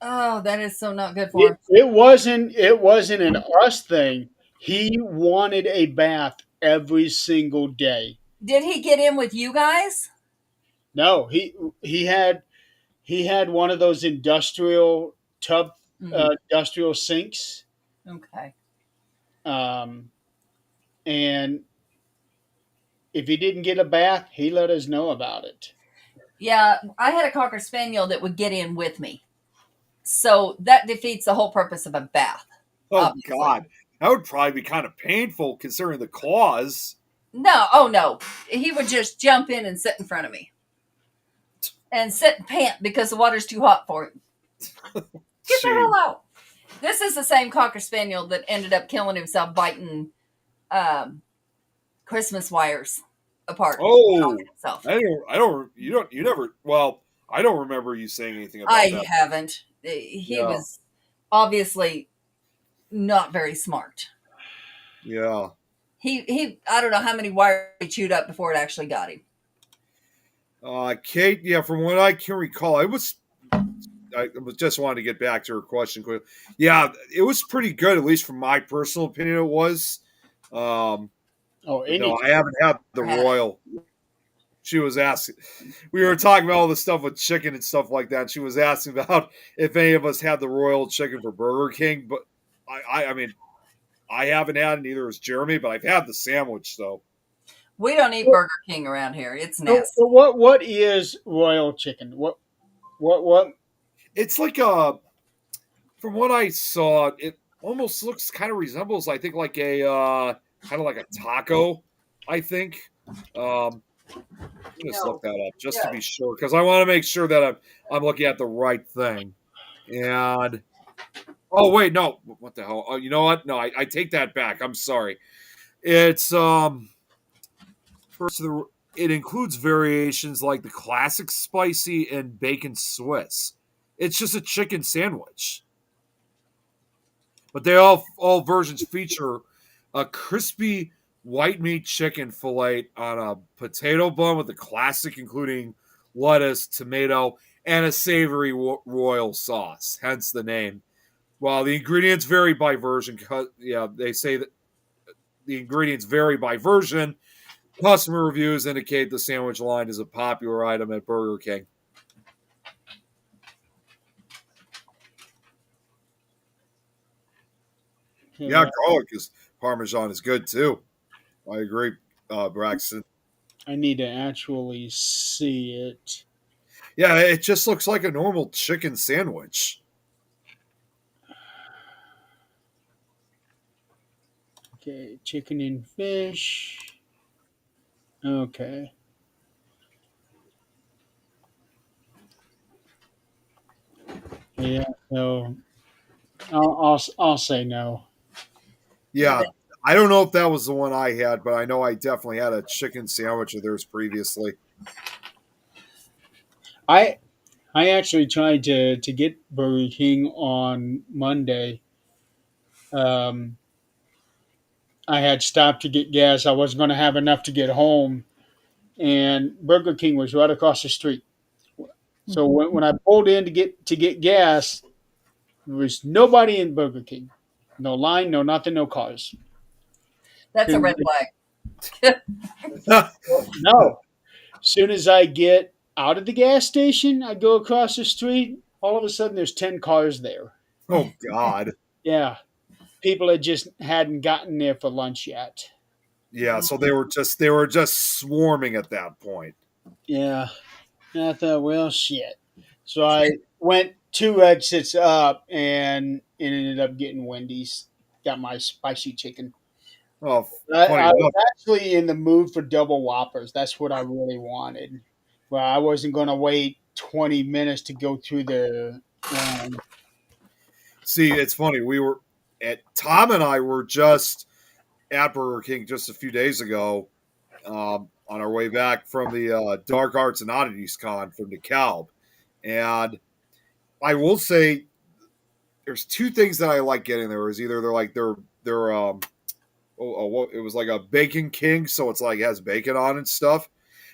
Oh, that is so not good for him. It wasn't an us thing. He wanted a bath every single day. Did he get in with you guys? No, he had one of those industrial tub industrial sinks, Okay. um, and if he didn't get a bath, he let us know about it. Yeah, I had a Cocker Spaniel that would get in with me. So that defeats the whole purpose of a bath. Oh Obviously. God, that would probably be kind of painful considering the claws. No, oh no. He would just jump in and sit in front of me. And sit and pant because the water's too hot for him. Get the Jeez. hell out. This is the same Cocker Spaniel that ended up killing himself biting Christmas wires apart. Oh, Himself. I don't remember you saying anything about I that. haven't. He Yeah. was obviously not very smart. Yeah. He I don't know how many wires he chewed up before it actually got him. Kate, yeah, from what I can recall, I was just wanted to get back to her question quick. Yeah, it was pretty good, at least from my personal opinion. It was. Oh, No, I haven't had the Royal. She was asking. We were talking about all the stuff with chicken and stuff like that. She was asking about if any of us had the Royal chicken for Burger King, but I mean, I haven't had it. Neither has Jeremy, but I've had the sandwich though. We don't eat Burger King around here. It's nasty. So what is royal chicken? What? It's like a. From what I saw, it almost looks kind of resembles, I think, like a kind of like a taco. I think. Just look that up just to be sure, because I want to make sure that I'm looking at the right thing. And oh wait, no, what the hell? Oh, you know what? No, I take that back. I'm sorry. It's first of the. It includes variations like the classic spicy and bacon Swiss. It's just a chicken sandwich. But they all versions feature a crispy white meat chicken fillet on a potato bun with the classic, including lettuce, tomato, and a savory royal sauce. Hence the name. While the ingredients vary by version, they say that the ingredients vary by version. Customer reviews indicate the sandwich line is a popular item at Burger King. Yeah, garlic is Parmesan is good too. I agree, Braxton. I need to actually see it. Yeah, it just looks like a normal chicken sandwich. Okay, chicken and fish. Okay. Yeah, so I'll say no. Yeah, I don't know if that was the one I had, but I know I definitely had a chicken sandwich of theirs previously. I actually tried to get Burger King on Monday. Um, I had stopped to get gas. I wasn't going to have enough to get home, and Burger King was right across the street. So when I pulled in to get gas, there was nobody in Burger King. No line, no nothing, no cars. That's a red flag. No. As soon as I get out of the gas station, I go across the street. All of a sudden, there's 10 cars there. Oh God. Yeah, people had just hadn't gotten there for lunch yet. Yeah, so they were just swarming at that point. Yeah, and I thought, well, shit. So I went 2 exits up and ended up getting Wendy's. Got my spicy chicken. Oh, I funny was enough. actually in the mood for double whoppers. That's what I really wanted. Well, I wasn't going to wait 20 minutes to go through the line. See, it's funny. Tom and I were just at Burger King just a few days ago on our way back from the Dark Arts and Oddities Con from DeKalb. And I will say there's two things that I like getting there. Is either they're it was like a Bacon King, so it's like it has bacon on and stuff.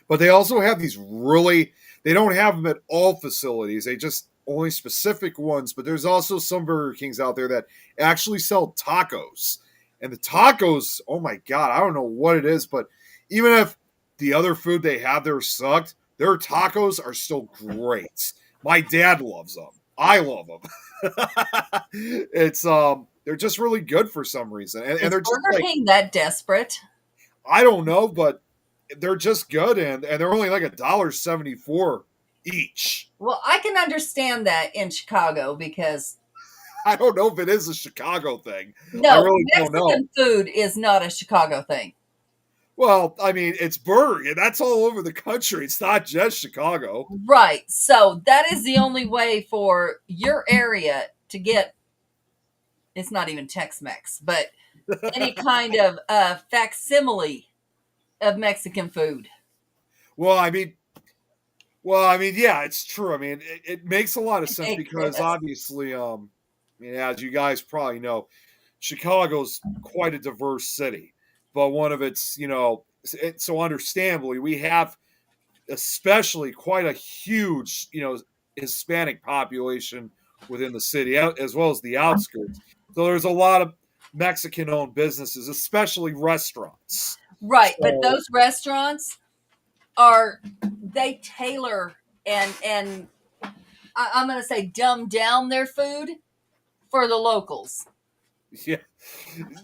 But they also have these really, they don't have them at all facilities. They just only specific ones. But there's also some Burger Kings out there that actually sell tacos. And the tacos, oh my God, I don't know what it is, but even if the other food they have there sucked, their tacos are still great. My dad loves them. I love them. It's they're just really good for some reason. And Is they're just Burger like, King that desperate? I don't know, but they're just good, and they're only like $1.74 each. Well, I can understand that in Chicago because I don't know if it is a Chicago thing. I no, really don't know. Mexican food is not a Chicago thing. Well, I mean, it's burger. That's all over the country. It's not just Chicago. Right. So that is the only way for your area to get, it's not even Tex-Mex, but any kind of facsimile of Mexican food. Well, I mean, yeah, it's true. I mean, it makes a lot of sense because Yes. obviously, I mean, as you guys probably know, Chicago's quite a diverse city, but one of its, so understandably, we have especially quite a huge, Hispanic population within the city, as well as the outskirts. So there's a lot of Mexican-owned businesses, especially restaurants. Right. So- But those restaurants they tailor and I'm going to say dumb down their food for the locals. Yeah,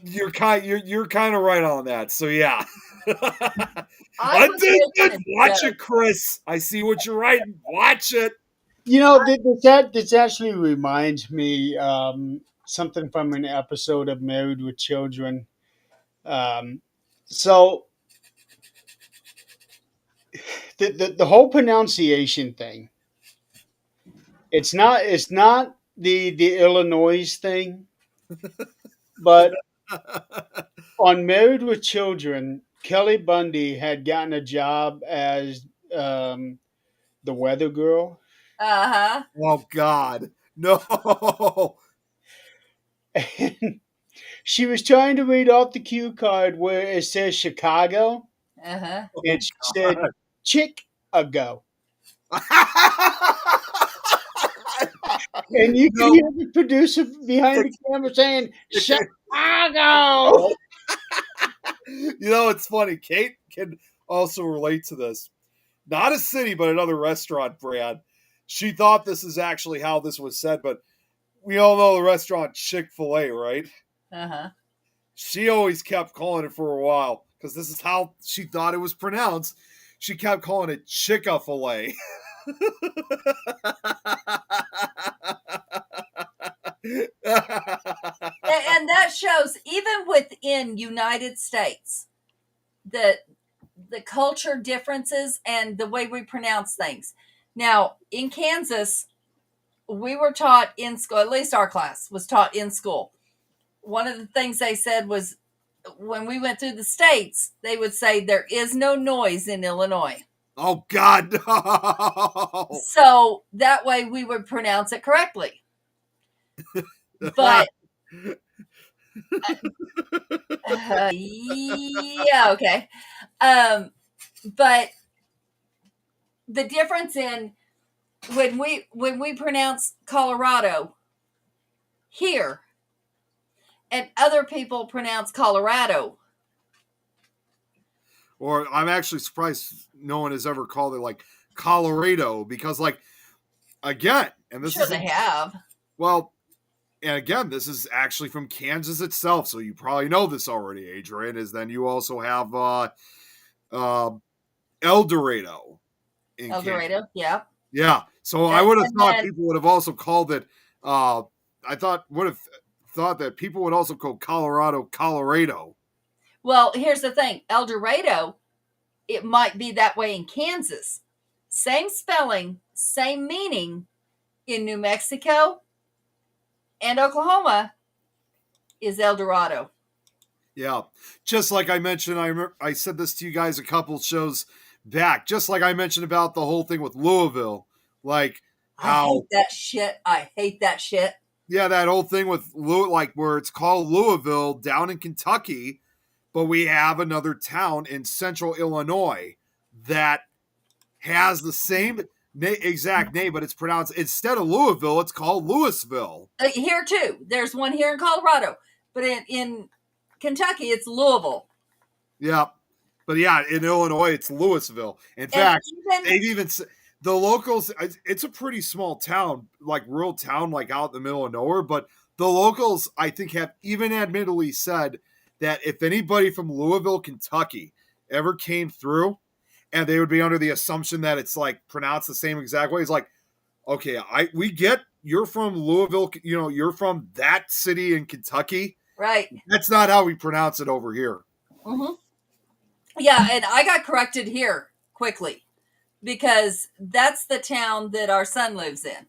you're kind of right on that. So yeah, I was Addicted. thinking Watch that- it, Chris. I see what you're writing. Watch it. This actually reminds me something from an episode of Married with Children. So the whole pronunciation thing. It's not the Illinois thing, but on Married with Children, Kelly Bundy had gotten a job as the weather girl. Uh-huh. Oh God, no. And she was trying to read off the cue card where it says Chicago, Uh-huh. and she said Chick-a-go. And you can No. hear the producer behind the camera saying, Chicago! It's funny. Kate can also relate to this. Not a city, but another restaurant brand. She thought this is actually how this was said, but we all know the restaurant Chick-fil-A, right? Uh-huh. She always kept calling it for a while because this is how she thought it was pronounced. She kept calling it Chick-a-filet. And that shows even within United States the culture differences and the way we pronounce things. Now, in Kansas, we were taught in school, at least our class was taught in school. One of the things they said was when we went through the states, they would say there is no noise in Illinois. Oh God, no. So that way we would pronounce it correctly. But yeah, okay. But the difference in when we pronounce Colorado here and other people pronounce Colorado. Or I'm actually surprised no one has ever called it like Colorado because, like, again, and this Sure, is they have. well, and again, this is actually from Kansas itself, so you probably know this already, Adrian. Is then you also have El Dorado in El Kansas. Dorado, yeah. Yeah, so I would have And thought then- people would have also called it. Would have thought that people would also call Colorado. Well, here's the thing. El Dorado, it might be that way in Kansas. Same spelling, same meaning in New Mexico and Oklahoma is El Dorado. Yeah, just like I mentioned, I said this to you guys a couple shows back. Just like I mentioned about the whole thing with Louisville, like I how hate that shit. I hate that shit. yeah, that whole thing with like where it's called Louisville down in Kentucky, but we have another town in central Illinois that has the same exact name, but it's pronounced, instead of Louisville, it's called Louisville. Here too. There's one here in Colorado, but in Kentucky, it's Louisville. Yeah. But yeah, in Illinois, it's Louisville. In fact, they've even, the locals, it's a pretty small town, like rural town, like out in the middle of nowhere. But the locals, I think, have even admittedly said that if anybody from Louisville, Kentucky ever came through, and they would be under the assumption that it's like pronounced the same exact way, it's like, okay, we get you're from Louisville, you're from that city in Kentucky. Right. That's not how we pronounce it over here. Mm-hmm. Yeah, and I got corrected here quickly because that's the town that our son lives in.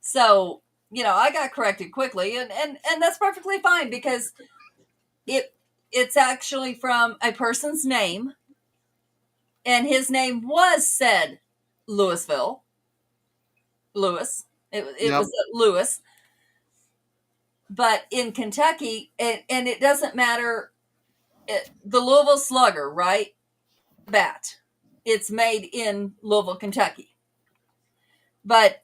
So, I got corrected quickly, and that's perfectly fine because it's actually from a person's name, and his name was said Louisville. Louis. It was Louis. But in Kentucky, and it doesn't matter, the Louisville Slugger, right? Bat. It's made in Louisville, Kentucky. But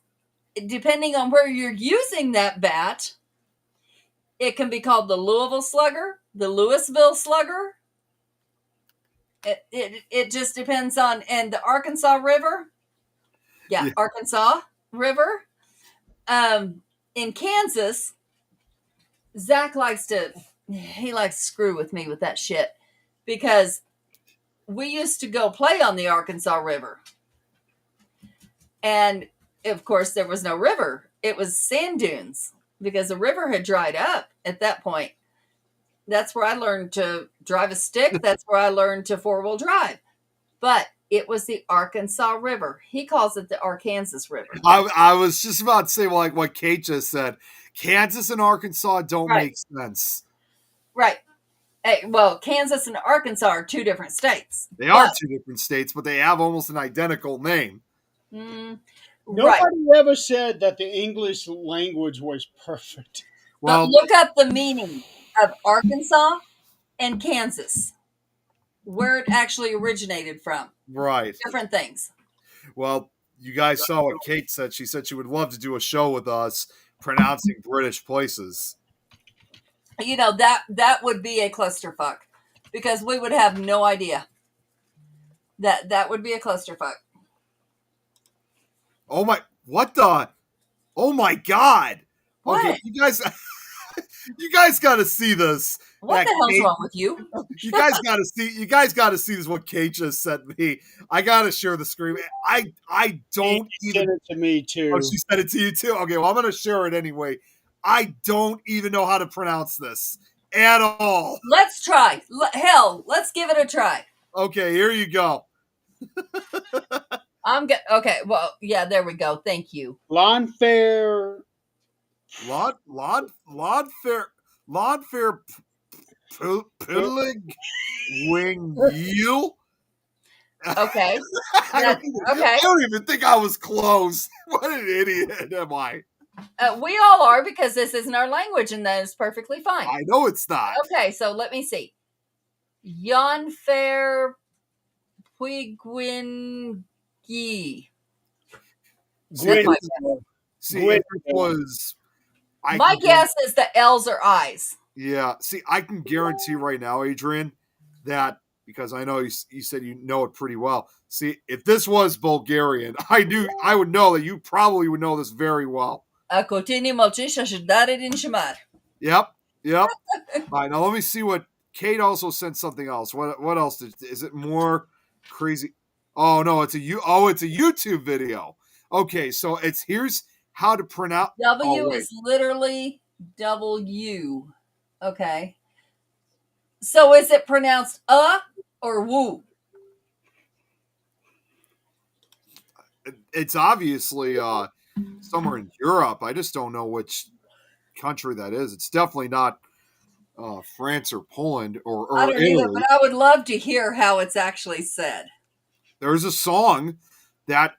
depending on where you're using that bat, it can be called the Louisville Slugger, the Louisville Slugger. It just depends on, and the Arkansas River. Yeah. Arkansas River. In Kansas, Zach likes to screw with me with that shit because we used to go play on the Arkansas River. And of course there was no river. It was sand dunes because the river had dried up at that point. That's where I learned to drive a stick. That's where I learned to 4-wheel drive. But it was the Arkansas River. He calls it the Arkansas River. I was just about to say, like what Kate just said. Kansas and Arkansas don't make sense. Right. Hey, well, Kansas and Arkansas are two different states. They are two different states, but they have almost an identical name. Nobody ever said that the English language was perfect. Well, but look up the meaning of Arkansas and Kansas, where it actually originated from. Right. Different things. Well, you guys saw what Kate said. She said she would love to do a show with us pronouncing British places. That would be a clusterfuck because we would have no idea. That would be a clusterfuck. Oh my, what the? Oh my God. What? Okay, you guys got to see this. What the hell's wrong with you? You guys got to see this. What Kate just sent me. I got to share the screen. I don't even send it to me too. Oh, she sent it to you too. Okay, well I'm going to share it anyway. I don't even know how to pronounce this at all. Let's try. Hell, let's give it a try. Okay, here you go. Okay, well, yeah, there we go. Thank you. Lawn fair. Pillig wing you. Okay. I don't even think I was close. What an idiot am I? We all are because this isn't our language and that is perfectly fine. I know it's not. Okay, so let me see. Yonfair Puigwingi. See, it was. My guess is the L's are I's. Yeah. See, I can guarantee right now, Adrian, that because I know you said you know it pretty well. See, if this was Bulgarian, I would know that you probably would know this very well. Yep. All right, now let me see what Kate also sent something else. What else is it more crazy? Oh no, it's a YouTube video. Okay, so here's how to pronounce W is literally W. Okay. So is it pronounced or woo? It's obviously somewhere in Europe. I just don't know which country that is. It's definitely not France or Poland or I don't Italy. either, but I would love to hear how it's actually said. There's a song that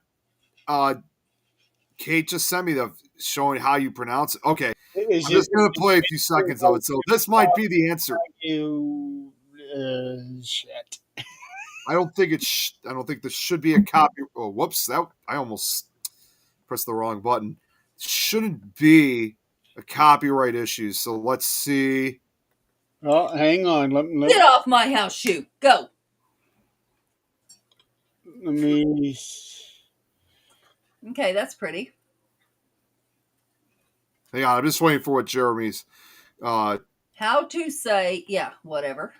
Kate just sent me that showing how you pronounce it. Okay, I'm just going to play a few seconds of it. So this might be the answer. Shit. I don't think I don't think there should be a copy. Oh, whoops! I almost pressed the wrong button. Shouldn't be a copyright issue. So let's see. Oh, hang on. Get off my house, shoe. Go. Let me. Okay, that's pretty. Hang on, I'm just waiting for what Jeremy's. How to say, yeah, whatever.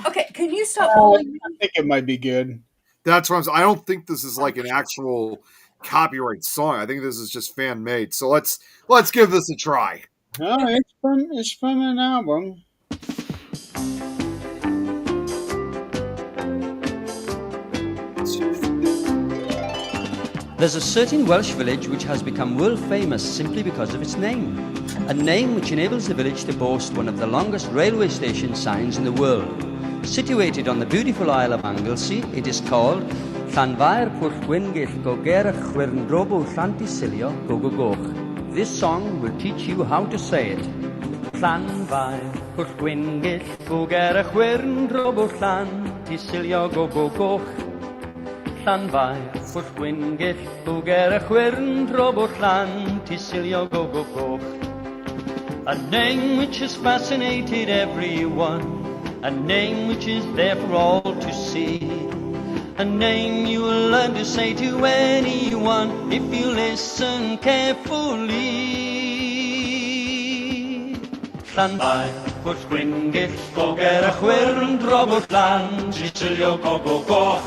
Okay, can you stop bullying me? I think it might be good. That's what I'm saying. I don't think this is like an actual copyright song. I think this is just fan made. So let's give this a try. No, it's from an album. There's a certain Welsh village which has become world famous simply because of its name. A name which enables the village to boast one of the longest railway station signs in the world. Situated on the beautiful Isle of Anglesey, it is called Llanfair Pwllgwyngyll Gogerach Chwyrndrobo Llantysilio Gogogoch. This song will teach you how to say it. Llanfair Pwllgwyngyll Gogerach Chwyrndrobo Llantysilio Gogogoch. Llanfair Pwllgwyngyll Gogerach Chwyrndrobo Llantysilio Gogogoch. A name which has fascinated everyone. A name which is there for all to see. A name you will learn to say to anyone if you listen carefully. Llanfair Pwllgwyngyll Gogerach Chwyrndrobo Llantysilio Gogogoch.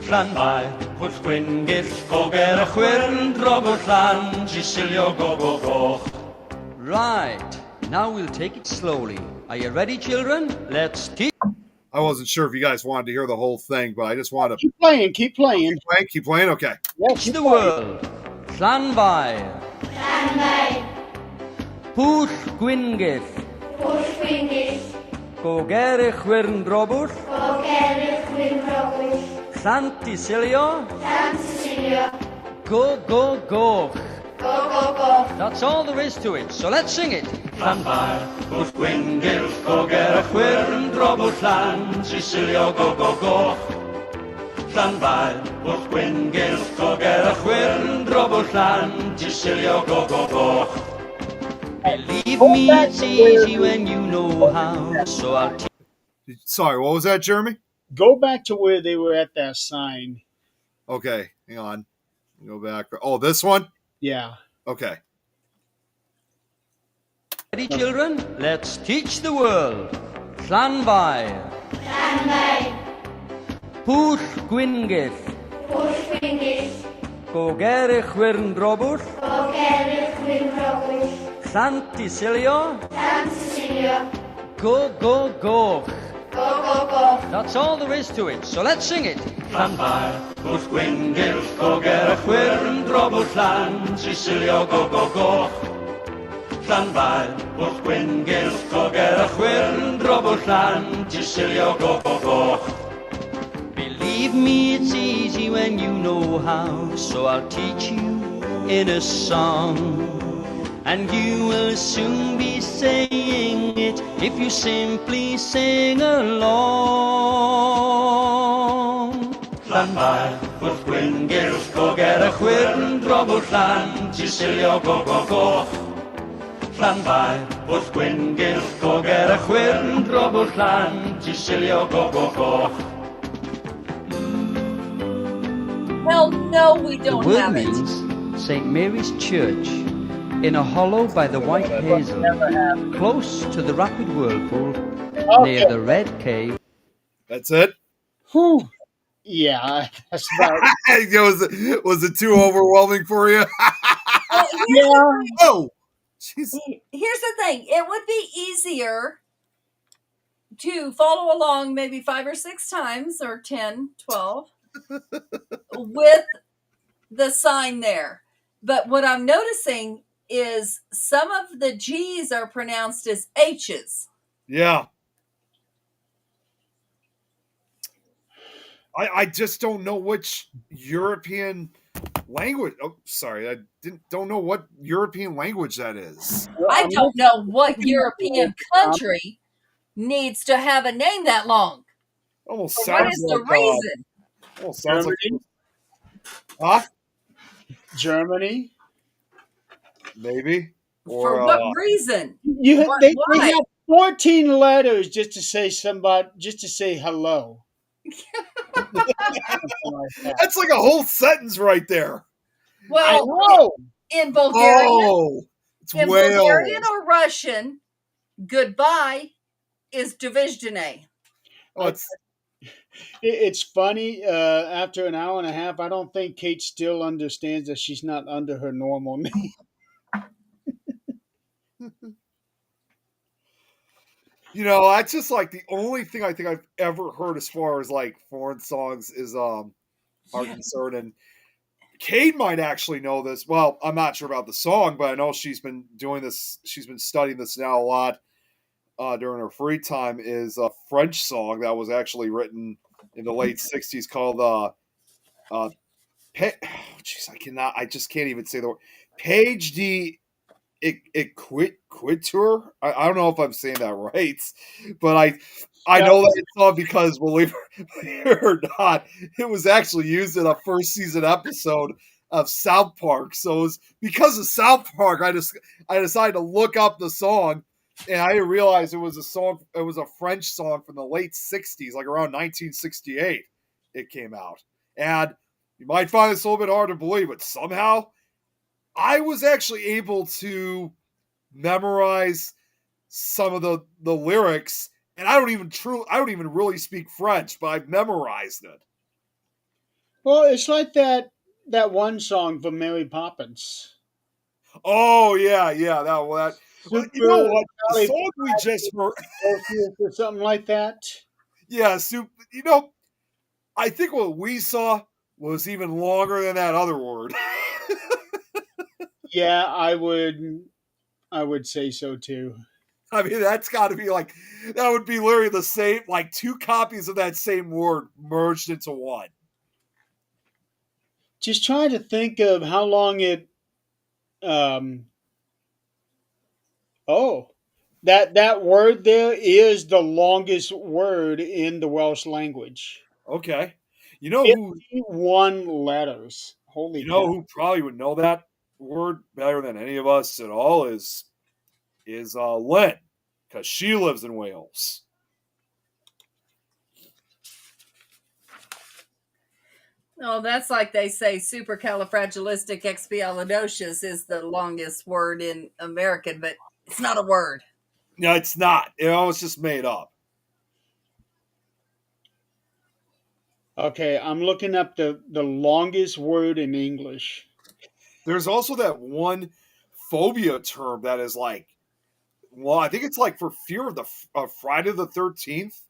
Llanfair Pwllgwyngyll Gogerach Chwyrndrobo Llantysilio Gogogoch. Right, now we'll take it slowly. Are you ready, children? Let's teach. I wasn't sure if you guys wanted to hear the whole thing, but I just wanted to Keep playing. keep playing. Okay. Yeah, the world. Llanfair Pwllgwyngyll Gogerach Chwyrndrobo Llantysilio Gogogoch. That's all there is to it, so let's sing it. Llanfair Pwllgwyngyll Gogerach Chwyrndrobo Llantysilio Gogogoch. Llanfair Pwllgwyngyll Gogerach Chwyrndrobo Llantysilio Gogogoch. Believe me, it's easy when you know how, so I'll teach. Sorry, what was that, Jeremy? Go back to where they were at that sign. Okay, hang on. Go back. Oh, this one? Yeah. Okay. Ready, children? Let's teach the world. Llanfair Pwllgwyngyll Gogerach Chwyrndrobo Llantysilio Gogogoch. That's all there is to it, so let's sing it. Llanfair Pwllgwyngyll Gogerach Chwyrndrobo Llantysilio Gogogoch. Llanfair Pwllgwyngyll Gogerach Chwyrndrobo Llantysilio Gogogoch. Believe me, it's easy when you know how, so I'll teach you in a song. And you will soon be saying it if you simply sing along. Llanfair Pwllgwyngyll Gogerach Chwyrndrobo Llantysilio Gogogoch. Llanfair Pwllgwyngyll Gogerach Chwyrndrobo Llantysilio Gogogoch. Well, no, we The don't word have it. means St. Mary's Church, in a hollow by the White Hazel, close to the rapid whirlpool, near the Red Cave. That's it? Whew. Yeah, that's about. Was it too overwhelming for you? Well, Oh! Jeez. here's the thing. It would be easier to follow along maybe 5 or 6 times or 10, 12 with the sign there. But what I'm noticing is some of the G's are pronounced as H's. Yeah. I just don't know which European language. Oh, sorry, I don't know what European language that is. Well, I I'm don't know what looking at European the country needs to have a name that long. Almost Or what sounds is the like reason? almost sounds like Germany. huh? Germany. Maybe For or what reason? They Why? have 14 letters just to say just to say hello. Something like that. that's like a whole sentence right there. I Well, know. in Bulgarian, Oh, it's in Bulgarian Wales. or Russian, goodbye is dvizhdene. Oh, it's It's funny. After an hour and a half, I don't think Kate still understands that she's not under her normal name. that's just like the only thing I think I've ever heard as far as like foreign songs is are concerned. And Kate might actually know this. Well, I'm not sure about the song, but I know she's been doing this. She's been studying this now a lot during her free time. Is a French song that was actually written in the late '60s called jeez, I just can't even say the word. Page de Equiture. I don't know if I'm saying that right, but I That know that song because believe it or not, it was actually used in a first season episode of South Park. So it was because of South Park, I decided to look up the song, and I didn't realize it was a song. It was a French song from the late '60s, like around 1968. It came out, and you might find this a little bit hard to believe, but somehow I was actually able to memorize some of the lyrics, and I don't even really speak French, but I've memorized it. Well, it's like that one song from Mary Poppins. Oh yeah, that. Well, you know Super what? The song we just heard, or something like that. yeah, super. I think what we saw was even longer than that other word. Yeah, I would say so too. I mean, that's got to be like that would be literally the same, like two copies of that same word merged into one. Just trying to think of how long it um oh, that word there is the longest word in the Welsh language. Okay, you know who 51 letters. Holy you know cow. who probably would know that word better than any of us at all is Lynn, because she lives in Wales. Oh, that's like they say supercalifragilisticexpialidocious is the longest word in American, but it's not a word. No, it's not. It's just made up. Okay, I'm looking up the longest word in English. There's also that one phobia term that is like, well, I think it's like for fear of the Friday the 13th,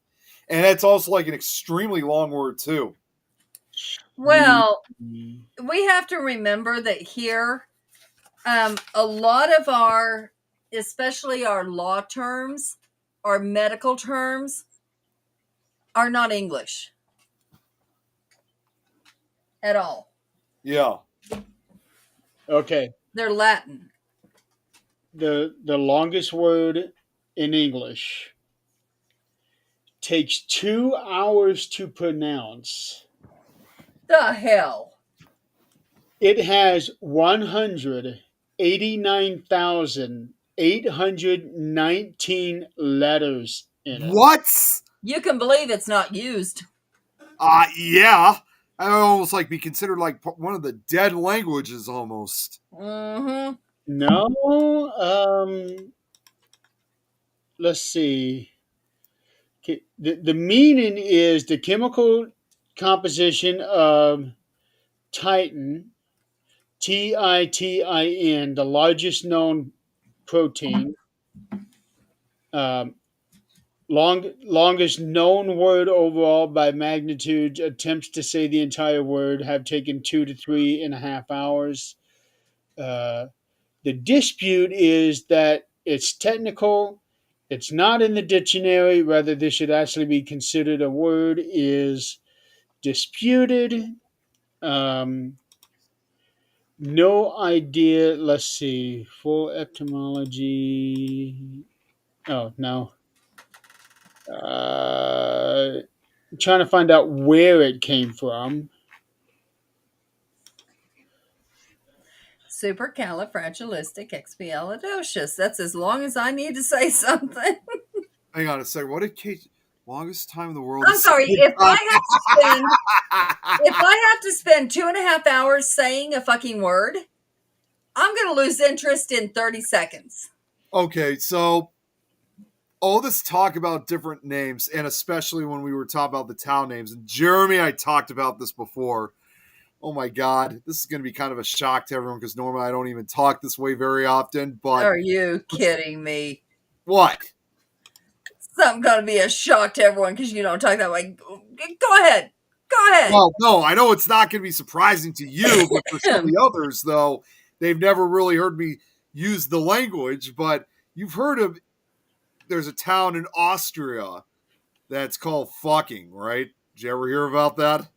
and it's also like an extremely long word too. Well, Mm. we have to remember that here, a lot of our, especially our law terms, our medical terms, are not English at all. Yeah. Okay, They're Latin. the longest word in English takes 2 hours to pronounce. The hell? It has 189,819 letters in it. What? You can believe it's not used. Yeah. I almost like be considered like one of the dead languages almost. Mm-hmm. No, let's see. The meaning is the chemical composition of titin, Titin, the largest known protein. Um, longest known word overall by magnitude. Attempts to say the entire word have taken 2 to 3.5 hours. Uh, the dispute is that it's technical. It's not in the dictionary. Whether this should actually be considered a word is disputed. Um, No idea. Let's see. Full etymology. Oh, no. Trying to find out where it came from. Supercalifragilisticexpialidocious. That's as long as I need to say something. Hang on a second. What did Kate? Longest time in the world. I'm sorry. If I have to spend 2.5 hours saying a fucking word, I'm going to lose interest in 30 seconds. Okay, so all this talk about different names, and especially when we were talking about the town names, and Jeremy, I talked about this before. Oh my God, this is going to be kind of a shock to everyone because normally I don't even talk this way very often. But Are you kidding me? what? Something going to be a shock to everyone because you don't talk that way. Go ahead. Go ahead. Well, no, I know it's not going to be surprising to you, but for some of the others, though, they've never really heard me use the language. But you've heard of, there's a town in Austria that's called fucking, right? Did you ever hear about that?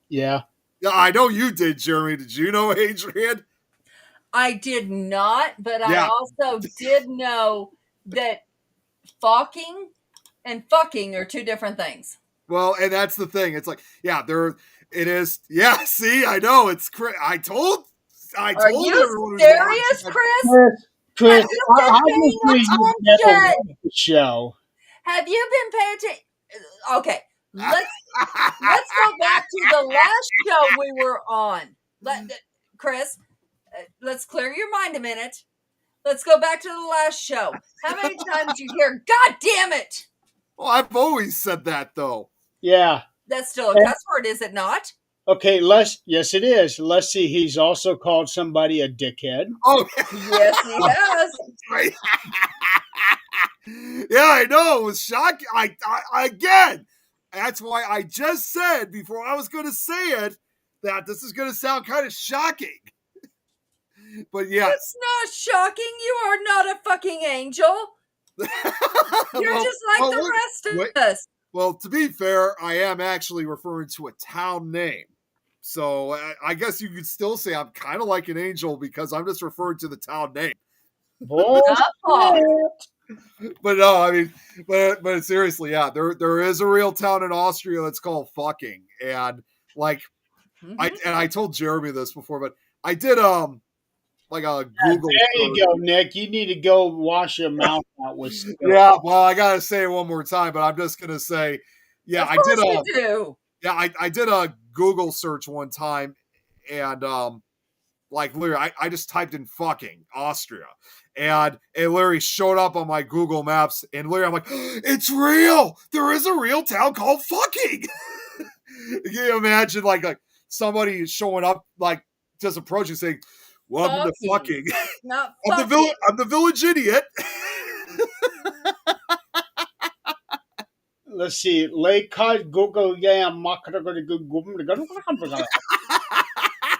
Yeah. Yeah, I know you did, Jeremy. Did you know, Adrian? I did not, but Yeah. I also did know that fucking and fucking are two different things. Well, and that's the thing. It's like, yeah, it is. Yeah, see, I know. I told Are everyone you who's serious, watching. Chris? Chris, Have you been obviously paying you never attention? watched the show. Have you been paying attention? Okay, let's go back to the last show we were on. Chris, let's clear your mind a minute. Let's go back to the last show. How many times you hear, God damn it? Well, I've always said that, though. Yeah. That's still a cuss word, is it not? Okay, yes, it is. Let's see. He's also called somebody a dickhead. Oh, Yes, he has. right. Yeah, I know. It was shocking. Again, that's why I just said before I was going to say it that this is going to sound kind of shocking. But yes. It's not shocking. You are not a fucking angel. You're just like the rest of us. Well, to be fair, I am actually referring to a town name. So I guess you could still say I'm kind of like an angel because I'm just referring to the town name. But no, I mean, but seriously, yeah, there is a real town in Austria that's called fucking, and like, I told Jeremy this before, but I did like a Google. There you go, Nick. You need to go wash your mouth out with stuff. Yeah, well, I gotta say it one more time, but I'm just gonna say, yeah, I did I did a Google search one time, and like literally, I just typed in fucking Austria, and it literally showed up on my Google Maps, and literally I'm like, it's real. There is a real town called fucking. Can you imagine like somebody showing up, like just approaching saying, welcome to fucking. Not I'm the village idiot. Let's see.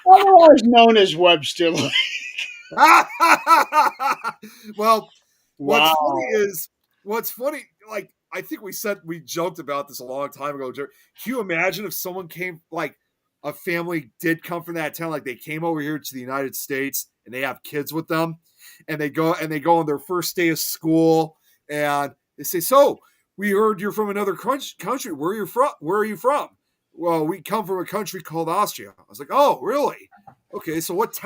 Otherwise known as Webster Lake. Well, Wow. what's funny, like, I think we joked about this a long time ago. Can you imagine if someone came, like, a family did come from that town, like they came over here to the United States and they have kids with them, and they go on their first day of school, and they say, so we heard you're from another country. Where are you from? Well, we come from a country called Austria. I was like, oh, really? Okay, so which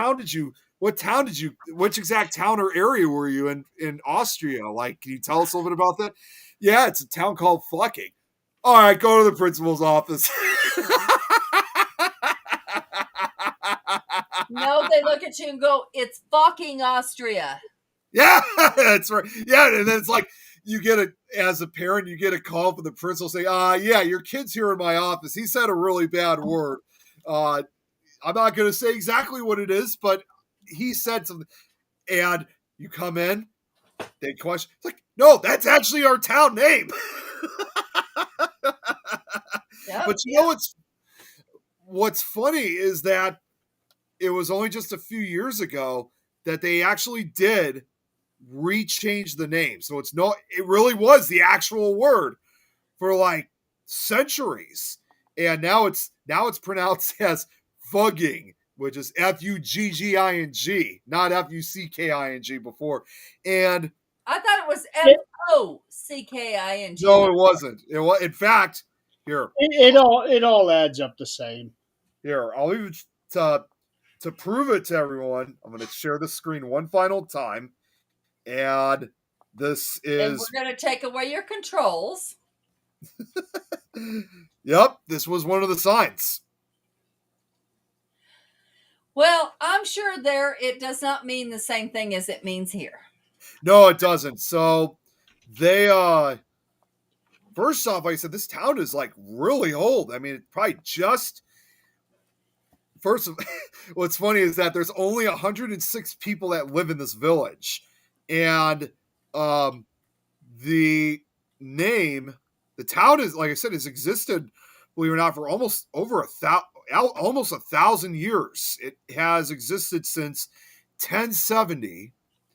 exact town or area were you in Austria? Like, can you tell us a little bit about that? Yeah, it's a town called fucking. All right, go to the principal's office. No, they look at you and go, it's fucking Austria. Yeah, that's right. Yeah, and then it's like, as a parent, you get a call from the principal saying, yeah, your kid's here in my office. He said a really bad word. I'm not going to say exactly what it is, but he said something. And you come in, they question. It's like, no, that's actually our town name. But you know what's funny is that it was only just a few years ago that they actually did rechange the name. So it really was the actual word for like centuries. And now it's pronounced as fugging. which is Fugging, not Fucking before. And I thought it was Focking. no, it wasn't. It was, in fact, here, It all adds up the same. I'll even to prove it to everyone. I'm going to share the screen one final time, and this And is. we're going to take away your controls. Yep, this was one of the signs. Well, I'm sure there it does not mean the same thing as it means here. No, it doesn't. So they first off, like I said, this town is like really old. I mean, it probably just first of what's funny is that there's only 106 people that live in this village. And the name, the town is, like I said, has existed, believe it or not, for almost 1,000 years. It has existed since 1070.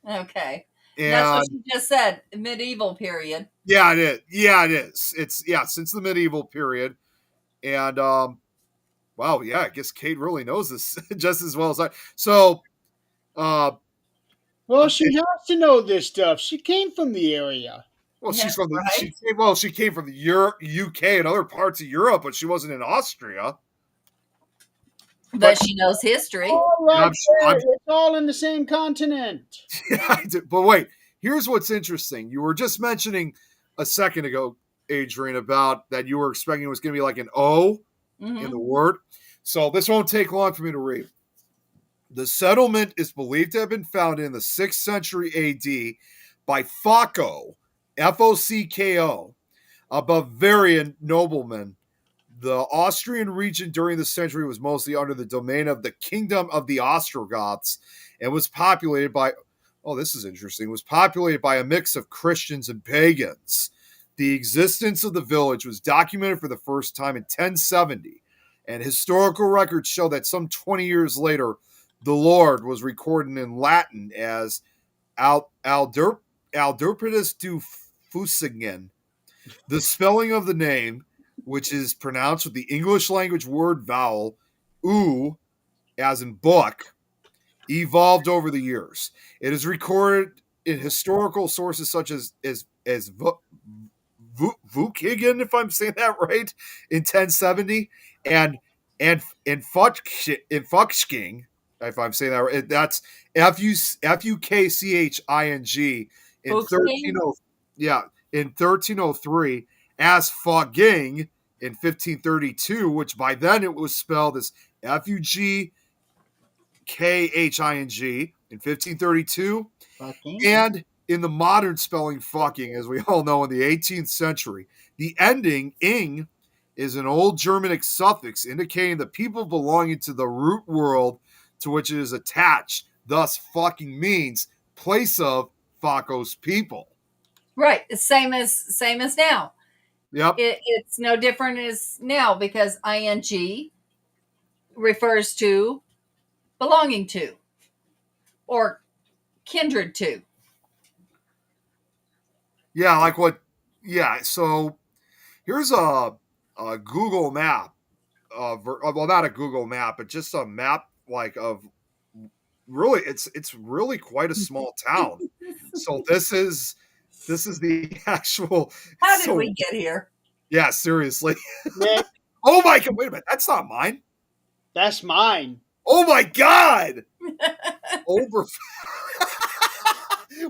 Okay. And that's what you just said, medieval period. Yeah, it is. Yeah, it is. It's since the medieval period. And wow, yeah, I guess Kate really knows this just as well as I. So Well, she has to know this stuff. She came from the area. well, Yeah, she's from the right? she came from the UK and other parts of Europe, but she wasn't in Austria. But she knows history. All right, I'm- it's all in the same continent. Yeah, I do. But wait, here's what's interesting. You were just mentioning a second ago, Adrian, about that you were expecting it was going to be like an O in the word. So this won't take long for me to read. The settlement is believed to have been founded in the 6th century AD by Focko, Focko, a Bavarian nobleman. The Austrian region during the century was mostly under the domain of the Kingdom of the Ostrogoths and was populated by, oh, this is interesting, was populated by a mix of Christians and pagans. The existence of the village was documented for the first time in 1070, and historical records show that some 20 years later, the Lord was recorded in Latin as Aldurpitus du Fusingen. The spelling of the name, which is pronounced with the English language word vowel, oo, as in book, evolved over the years. It is recorded in historical sources such as Vukigen, if I'm saying that right, in 1070, and Fuchsking, if I'm saying that right, that's Fukching in 1303, as Fogging in 1532, which by then it was spelled as Fugkhing in 1532, and in the modern spelling fucking, as we all know, in the 18th century. The ending ing is an old Germanic suffix indicating the people belonging to the root world to which it is attached. Thus, fucking means place of Focko's people. Right. It's same as now. Yep. It's no different as now because ing refers to belonging to or kindred to. Yeah, like what? Yeah, so here's a Google map. Well, not a Google map, but just a map like of really. It's really quite a small town. So this is the actual. How did we get here? Yeah, seriously. Yeah, Oh my god! Wait a minute, that's not mine. that's mine. Oh my god! Over.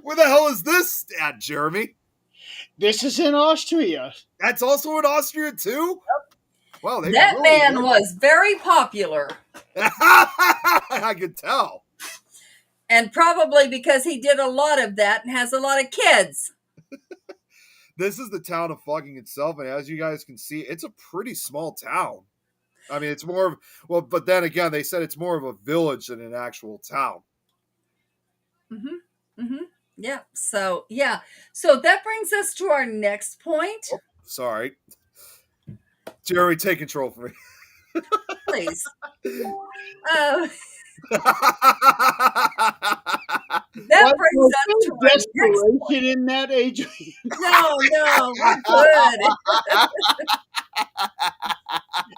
Where the hell is this at, Jeremy? This is in Austria. That's also in Austria too? Yep. Wow, That man was very popular. I could tell. And probably because he did a lot of that and has a lot of kids. This is the town of Fugging itself, and as you guys can see, it's a pretty small town. I mean, it's more of, but then again, they said it's more of a village than an actual town. Yeah. So that brings us to our next point. Oh, sorry. Jerry, take control for me. Please. That brings us to our next desperation point. in that, Adrian. No, we're good.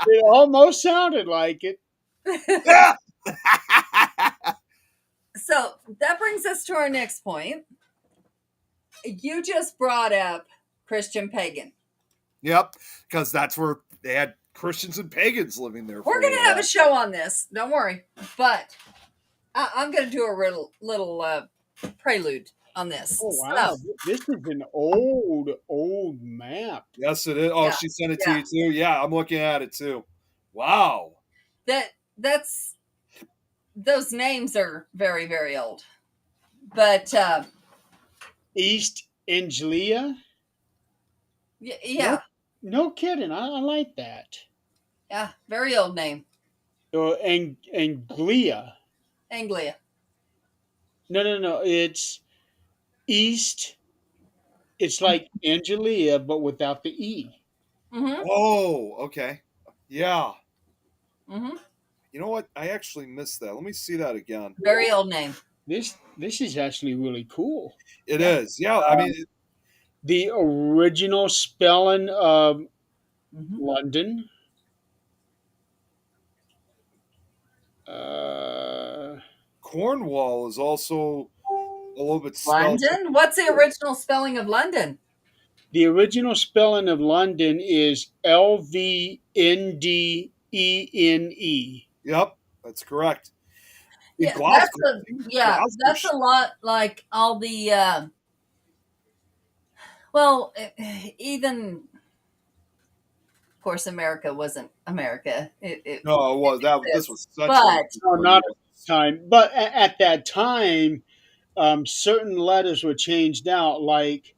It almost sounded like it. Yeah. So that brings us to our next point. You just brought up Christian pagan. Yep, because that's where they had Christians and pagans living there. We're going to have a show on this. Don't worry. But I'm going to do a little prelude on this. Oh wow, So, this is an old map. Yes, it is. Oh, Yeah, she sent it yeah. to you too. Yeah, I'm looking at it too. Wow. that's those names are very, very old. But East Anglia. yeah, No kidding. I like that. yeah, very old name. Anglia. Anglia. No. It's East. It's like Angelia, but without the E. Mm-hmm. Oh, okay. Yeah. Mm-hmm. You know what? I actually missed that. Let me see that again. Very old name. This is actually really cool. It is. Yeah. I mean, The original spelling of Mm-hmm. London. Cornwall is also a little bit spelled. London? What's the original spelling of London? The original spelling of London is LVNDENE. Yep, that's correct. In Yeah, Glasgow, that's Gloucestershire. a lot like all the even of course America wasn't America. It No, it was that. This was such. But- No, not at the time. But at that time, certain letters were changed out. Like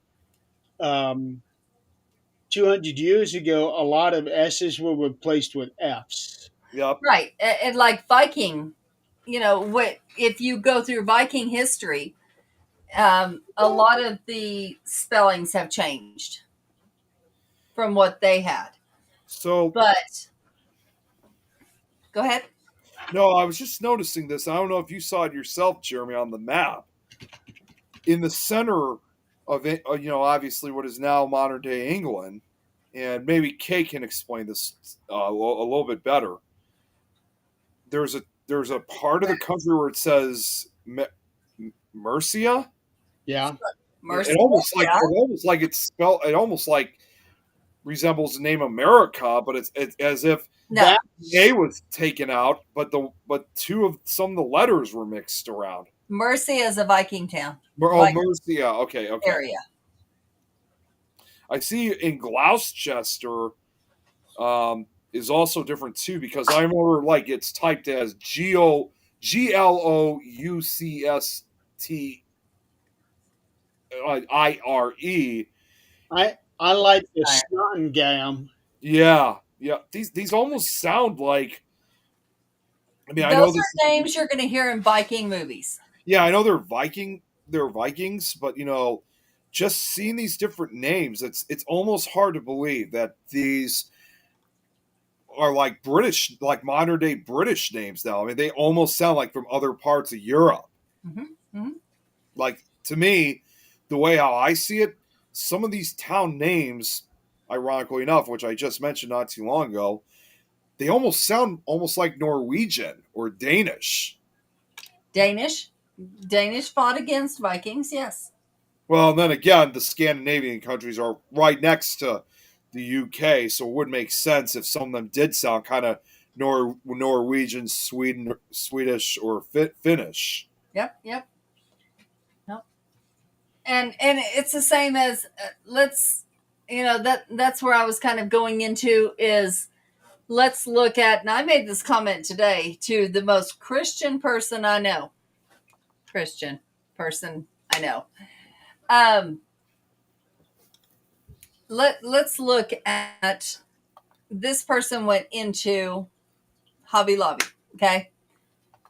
200 years ago, a lot of S's were replaced with F's. Yep. right. And like Viking, what if you go through Viking history, a lot of the spellings have changed from what they had. So But go ahead. no, I was just noticing this. I don't know if you saw it yourself, Jeremy, on the map. In the center of it, obviously what is now modern day England, and maybe Kay can explain this a little bit better. There's a part of the country where it says Mercia. Yeah. Mercy. It almost Yeah. like it's spelled. It almost like resembles the name America, but it's as if No. That- A was taken out, but some of the letters were mixed around. Mercy is a Viking town Oh, Like- Mercia. Okay. area. I see in Gloucester is also different too, because I remember like it's typed as GLOUCSTIRE. I like the Nottingham. Yeah. These almost sound like. I mean, I know Those this. are names you're going to hear in Viking movies. Yeah, I know they're Vikings, but just seeing these different names, it's almost hard to believe that these are like British, like modern day British names now. I mean, they almost sound like from other parts of Europe. Mm-hmm. Like, to me, the way how I see it, some of these town names, ironically enough, which I just mentioned not too long ago, they almost sound almost like Norwegian or Danish. Danish fought against Vikings. Yes. Well, then again, the Scandinavian countries are right next to the UK, so it would make sense if some of them did sound kind of Norwegian, Swedish, or Finnish. Yep. And it's the same as that's where I was kind of going into is let's look at, and I made this comment today to the most Christian person I know. Let's look at this person went into Hobby Lobby, okay?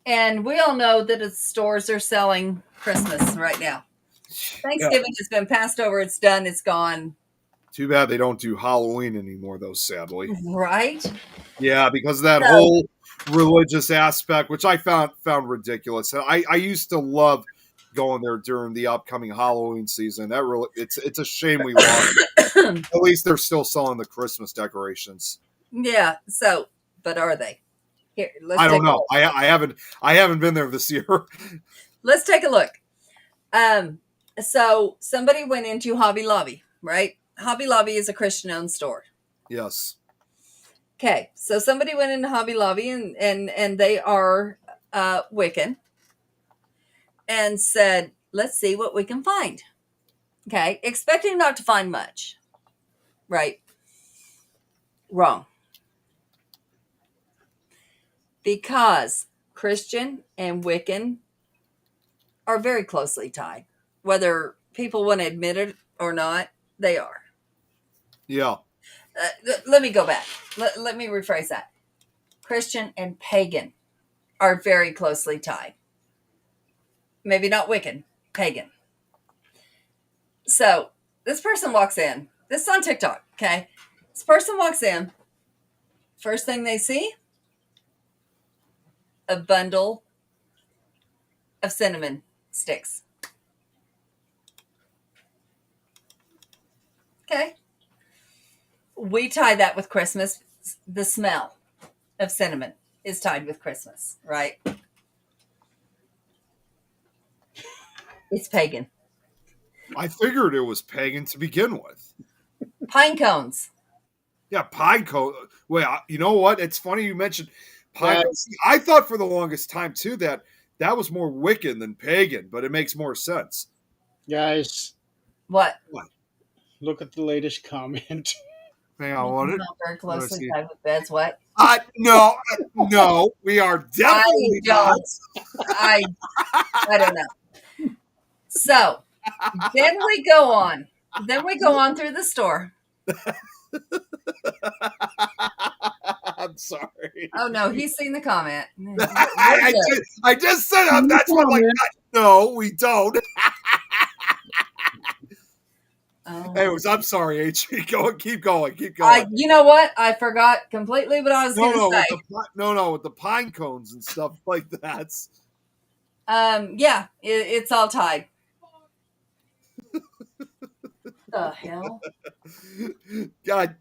And we all know that its stores are selling Christmas right now. Thanksgiving has been passed over. It's done. It's gone. Too bad they don't do Halloween anymore, though, sadly. Right? Yeah, because of that So- whole religious aspect, which I found ridiculous. I used to love going there during the upcoming Halloween season. It's a shame we lost. At least they're still selling the Christmas decorations. Yeah. So, but are they? Here, let's I take don't a know. look. I haven't been there this year. Let's take a look. So somebody went into Hobby Lobby, right? Hobby Lobby is a Christian-owned store. Yes. Okay, so somebody went into Hobby Lobby and they are Wiccan and said, let's see what we can find. Okay, expecting not to find much. Right. Wrong. Because Christian and Wiccan are very closely tied. Whether people want to admit it or not, they are. Yeah. Let me go back. Let me rephrase that. Christian and pagan are very closely tied. Maybe not Wiccan, pagan. So this person walks in. This is on TikTok, okay? This person walks in. First thing they see, a bundle of cinnamon sticks. Okay. We tie that with Christmas. The smell of cinnamon is tied with Christmas, right? It's pagan. I figured it was pagan to begin with. Pine cones. Yeah, pine cone. Well, you know what? It's funny you mentioned pine. That's- I thought for the longest time too that was more Wiccan than pagan, but it makes more sense. Guys, What? look at the latest comment. Hang on, what? Not very Let's closely see. tied with beds. What? No, no, we are definitely not. I don't know. So then we go on. Then we go on through the store. I'm sorry. Oh no, he's seen the comment. I just said that's what like. No, we don't. Oh. Anyways, I'm sorry, H. Go, keep going, keep going. You know what? I forgot completely what I was going to say. With the pine cones and stuff like that. Yeah, it's all tied. The hell? God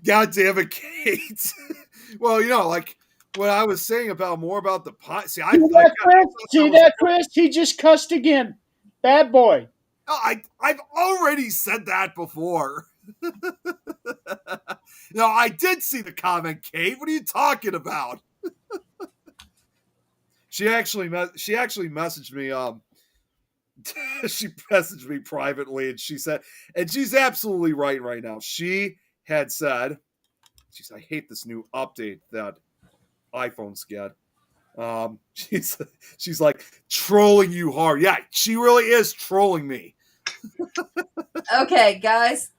damn it, Kate. Well, like what I was saying about the pine. See, See that, Chris? He just cussed again. Bad boy. I've already said that before. No, I did see the comment, Kate. What are you talking about? She actually messaged me. She messaged me privately, and she said, and she's absolutely right now. She had said, "I hate this new update that iPhones get." She's like trolling you hard. Yeah, she really is trolling me. Okay, guys,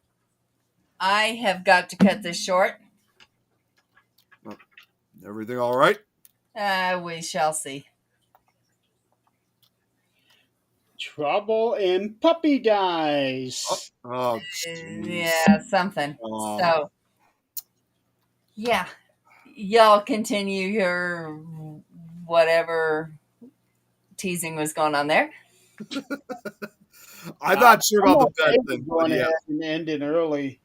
I have got to cut this short. Everything all right? We shall see. Trouble in puppy dies. Oh, jeez. Yeah, something. Oh. So, yeah, y'all continue your whatever teasing was going on there. I'm not sure about the bed thing, Going but yeah. ahead and ending early.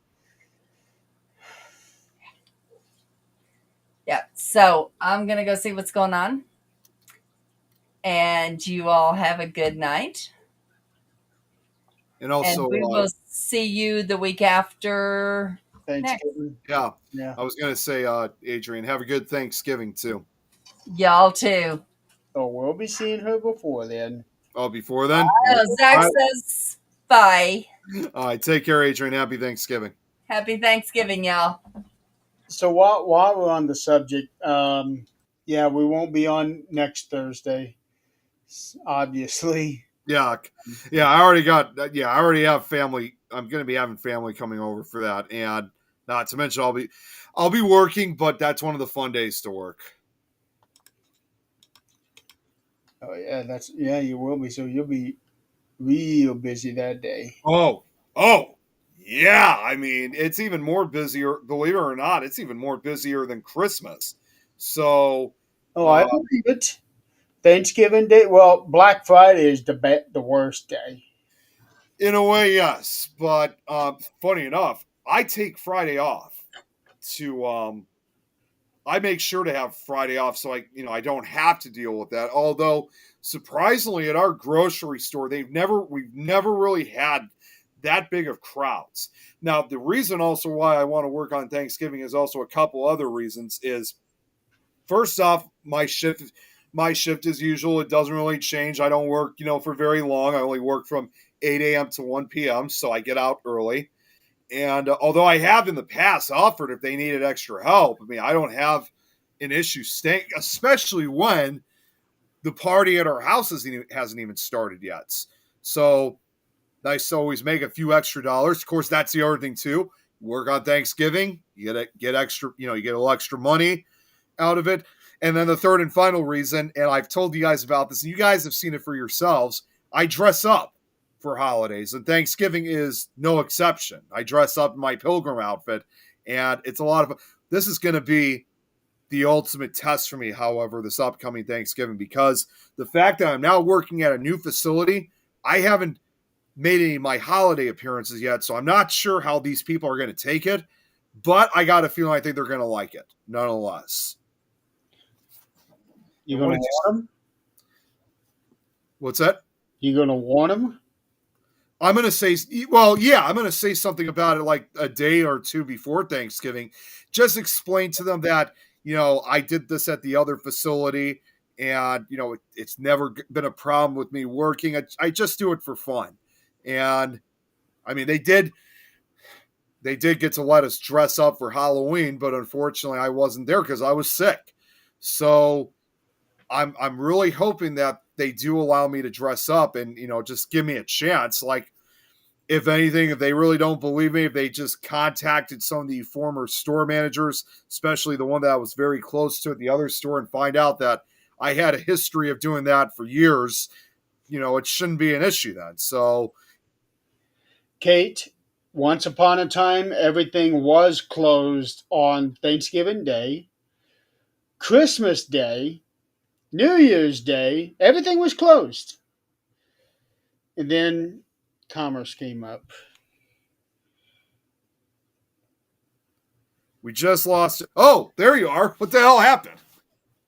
Yeah, so I'm going to go see what's going on. And you all have a good night. And also, and we will see you the week after. Thanksgiving. yeah, Yeah. I was gonna say, Adrian, have a good Thanksgiving too. Y'all too. Oh, we'll be seeing her before then. Oh, before then. Zach All right. says bye. All right, take care, Adrian. Happy Thanksgiving. Happy Thanksgiving, y'all. So while we're on the subject, yeah, we won't be on next Thursday, obviously. Yeah, I already have family. I'm going to be having family coming over for that, and not to mention I'll be working, but that's one of the fun days to work. Oh yeah, you will be. So you'll be real busy that day. Oh, yeah. I mean, it's even more busier. Believe it or not, it's even more busier than Christmas. So, I believe it. Thanksgiving Day. Well, Black Friday is the worst day. in a way, yes. But funny enough, I take Friday off to I make sure to have Friday off so I don't have to deal with that. Although surprisingly, at our grocery store, we've never really had that big of crowds. Now, the reason also why I want to work on Thanksgiving is also a couple other reasons. Is first off, my shift as usual. It doesn't really change. I don't work, for very long. I only work from 8 a.m. to 1 p.m. So I get out early. And although I have in the past offered if they needed extra help, I mean, I don't have an issue staying, especially when the party at our house hasn't even started yet. So nice to always make a few extra dollars. Of course, that's the other thing too. Work on Thanksgiving, you get extra, you get a little extra money out of it. And then the third and final reason, and I've told you guys about this, and you guys have seen it for yourselves, I dress up for holidays, and Thanksgiving is no exception. I dress up in my pilgrim outfit, and it's a lot of fun. This is going to be the ultimate test for me, however, this upcoming Thanksgiving, because the fact that I'm now working at a new facility, I haven't made any of my holiday appearances yet, so I'm not sure how these people are going to take it, but I got a feeling I think they're going to like it, nonetheless. You going to warn them? What's that? You going to warn them? I'm going to say, well, yeah, I'm going to say something about it like a day or two before Thanksgiving. Just explain to them that, I did this at the other facility and, it's never been a problem with me working. I just do it for fun. And I mean, they did get to let us dress up for Halloween, but unfortunately I wasn't there because I was sick. So I'm really hoping that they do allow me to dress up and, just give me a chance. Like, if anything, if they really don't believe me, if they just contacted some of the former store managers, especially the one that I was very close to at the other store, and find out that I had a history of doing that for years, it shouldn't be an issue then. So, Kate, once upon a time, everything was closed on Thanksgiving Day, Christmas Day, New Year's Day, everything was closed. And then commerce came up. we just lost. Oh, there you are. What the hell happened?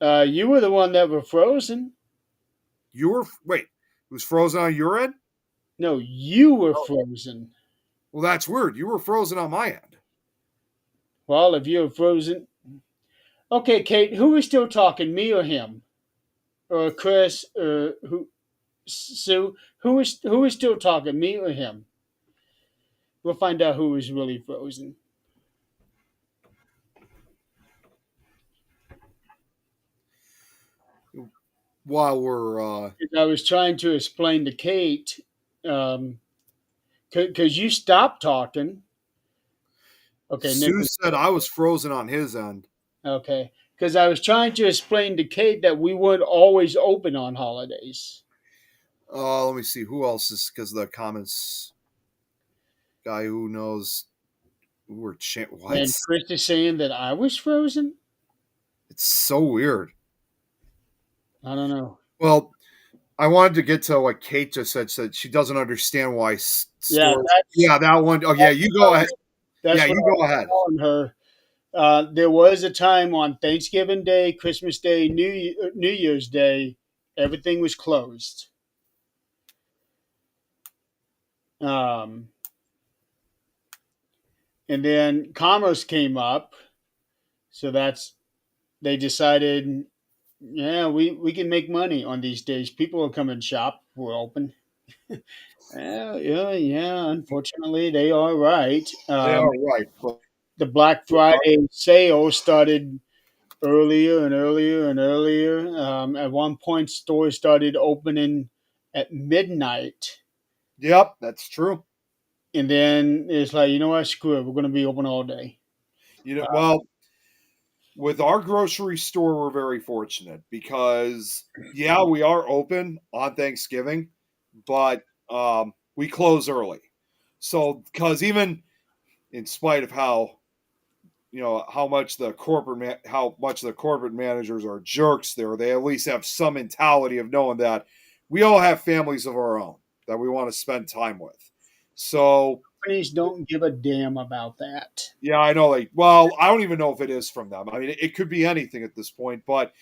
You were the one that were frozen. Wait, it was frozen on your end? No, you were frozen. Well, that's weird. You were frozen on my end. Well, if you were frozen. Okay, Kate, who is still talking, me or him? Or Chris, or Sue? Who is still talking, me or him? We'll find out who is really frozen. While we're I was trying to explain to Kate, because you stopped talking. Okay, Sue said I was frozen on his end. Okay, because I was trying to explain to Kate that we weren't always open on holidays. Let me see who else is, because the comments guy who knows who we're what? And Chris is saying that I was frozen. It's so weird. I don't know. Well, I wanted to get to what Kate just said she doesn't understand why that one. Oh yeah, you go ahead. Yeah, you go ahead. Her. There was a time on Thanksgiving Day, Christmas Day, New Year's Day, everything was closed. And then commerce came up, so they decided, yeah, we can make money on these days. People will come and shop. We're open. Yeah. Unfortunately, they are right. They are right. The Black Friday sale started earlier and earlier and earlier. At one point, stores started opening at midnight. Yep, that's true. And then it's like, you know what? Screw it. We're going to be open all day. Well, with our grocery store, we're very fortunate because, yeah, we are open on Thanksgiving, but we close early. So, because even in spite of how much the corporate managers are jerks there, they at least have some mentality of knowing that we all have families of our own that we want to spend time with. So companies don't give a damn about that. Yeah, I know. Like, well, I don't even know if it is from them. I mean, it could be anything at this point. But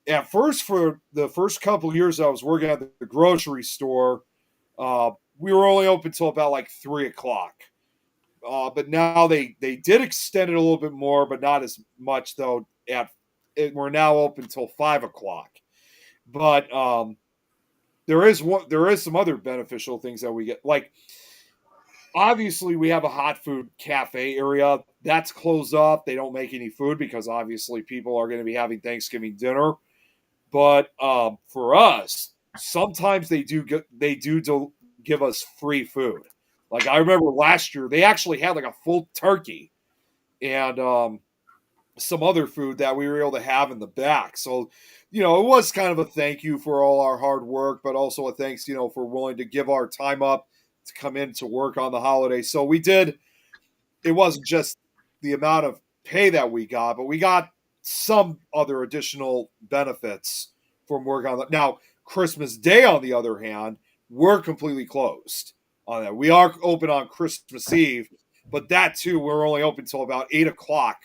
at first, for the first couple of years I was working at the grocery store, we were only open till about like 3 o'clock. But now they did extend it a little bit more, but not as much though. We're now open till 5 o'clock. But there is some other beneficial things that we get. Like, obviously we have a hot food cafe area that's closed off. They don't make any food because obviously people are going to be having Thanksgiving dinner. But for us, sometimes they do give us free food. Like, I remember last year they actually had like a full turkey and some other food that we were able to have in the back. So, it was kind of a thank you for all our hard work, but also a thanks, for willing to give our time up to come in to work on the holiday. So we did. It wasn't just the amount of pay that we got, but we got some other additional benefits from work on that. Now, Christmas Day, on the other hand, we're completely closed on that. We are open on Christmas Eve, but that too, we're only open till about 8 o'clock,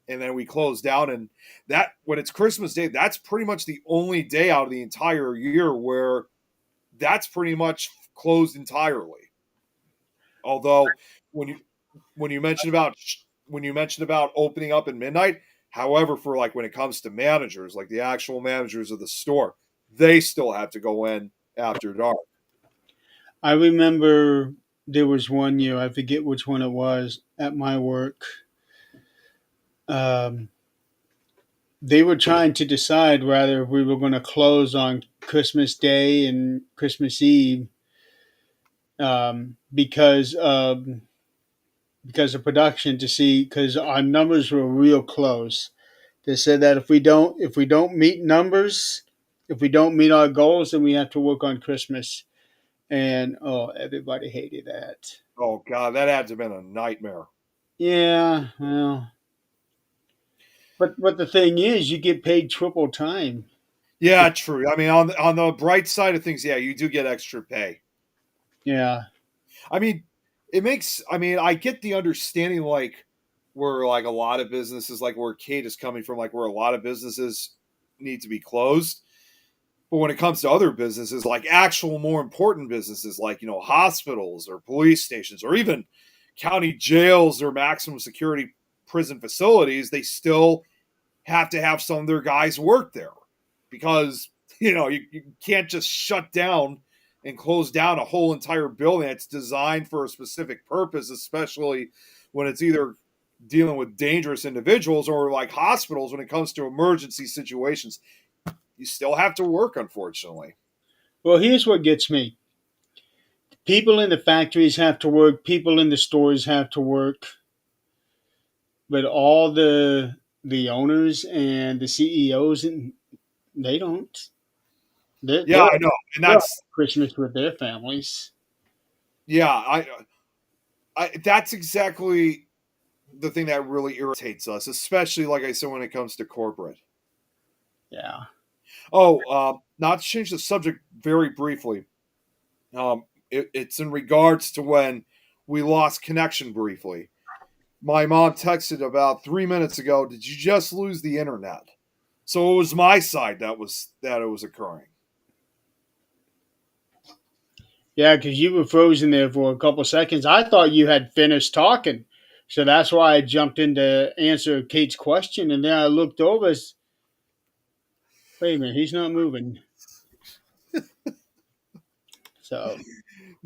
and then we close down. And that, when it's Christmas Day, that's pretty much the only day out of the entire year where that's pretty much closed entirely. Although when you mentioned about opening up at midnight, however, for like when it comes to managers, like the actual managers of the store, they still have to go in after dark. I remember there was one year, I forget which one it was, at my work. They were trying to decide whether we were going to close on Christmas Day and Christmas Eve because of production, to see, because our numbers were real close. They said that if we don't meet numbers, if we don't meet our goals, then we have to work on Christmas. And everybody hated that. Oh God, that had to have been a nightmare. Yeah, well, but the thing is, you get paid triple time. Yeah, true. I mean, on the bright side of things, yeah, you do get extra pay. Yeah, I mean, I get the understanding, like, where like a lot of businesses, like where Kate is coming from, like where a lot of businesses need to be closed. But when it comes to other businesses, like actual more important businesses, like, hospitals or police stations or even county jails or maximum security prison facilities, they still have to have some of their guys work there because, you can't just shut down and close down a whole entire building that's designed for a specific purpose, especially when it's either dealing with dangerous individuals or like hospitals when it comes to emergency situations. You still have to work, unfortunately. well, here's what gets me. People in the factories have to work, people in the stores have to work, but all the owners and the CEOs, they don't. Yeah, I know, and that's Christmas with their families. yeah, that's exactly the thing that really irritates us, especially like I said when it comes to corporate. Yeah. Oh, not to change the subject very briefly. It's in regards to when we lost connection briefly. My mom texted about 3 minutes ago, "Did you just lose the internet?" So it was my side that it was occurring. Yeah, because you were frozen there for a couple seconds. I thought you had finished talking. So that's why I jumped in to answer Kate's question. And then I looked over. Wait a minute, he's not moving. So,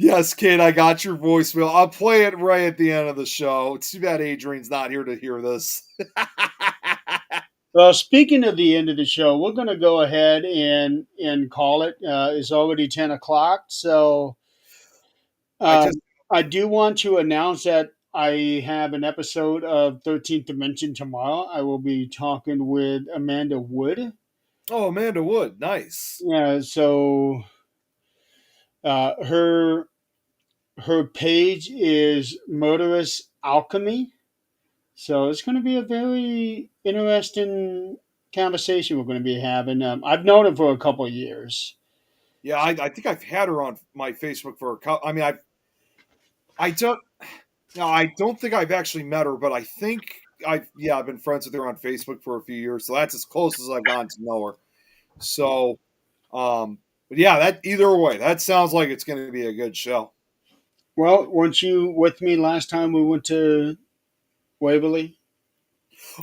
Yes, Kate, I got your voicemail. I'll play it right at the end of the show. It's too bad Adrian's not here to hear this. well, speaking of the end of the show, we're going to go ahead and call it. It's already 10 o'clock. So, I do want to announce that I have an episode of 13th Dimension tomorrow. I will be talking with Amanda Wood. Oh, Amanda Wood, nice. Yeah, so her page is Murderous Alchemy. So it's going to be a very interesting conversation we're going to be having. I've known her for a couple of years. Yeah, I think I've had her on my Facebook for a couple. I mean, I don't. No, I don't think I've actually met her, but I think I've been friends with her on Facebook for a few years, so that's as close as I've gotten to know her. So, but yeah, that either way, that sounds like it's going to be a good show. Well, weren't you with me last time we went to Waverly?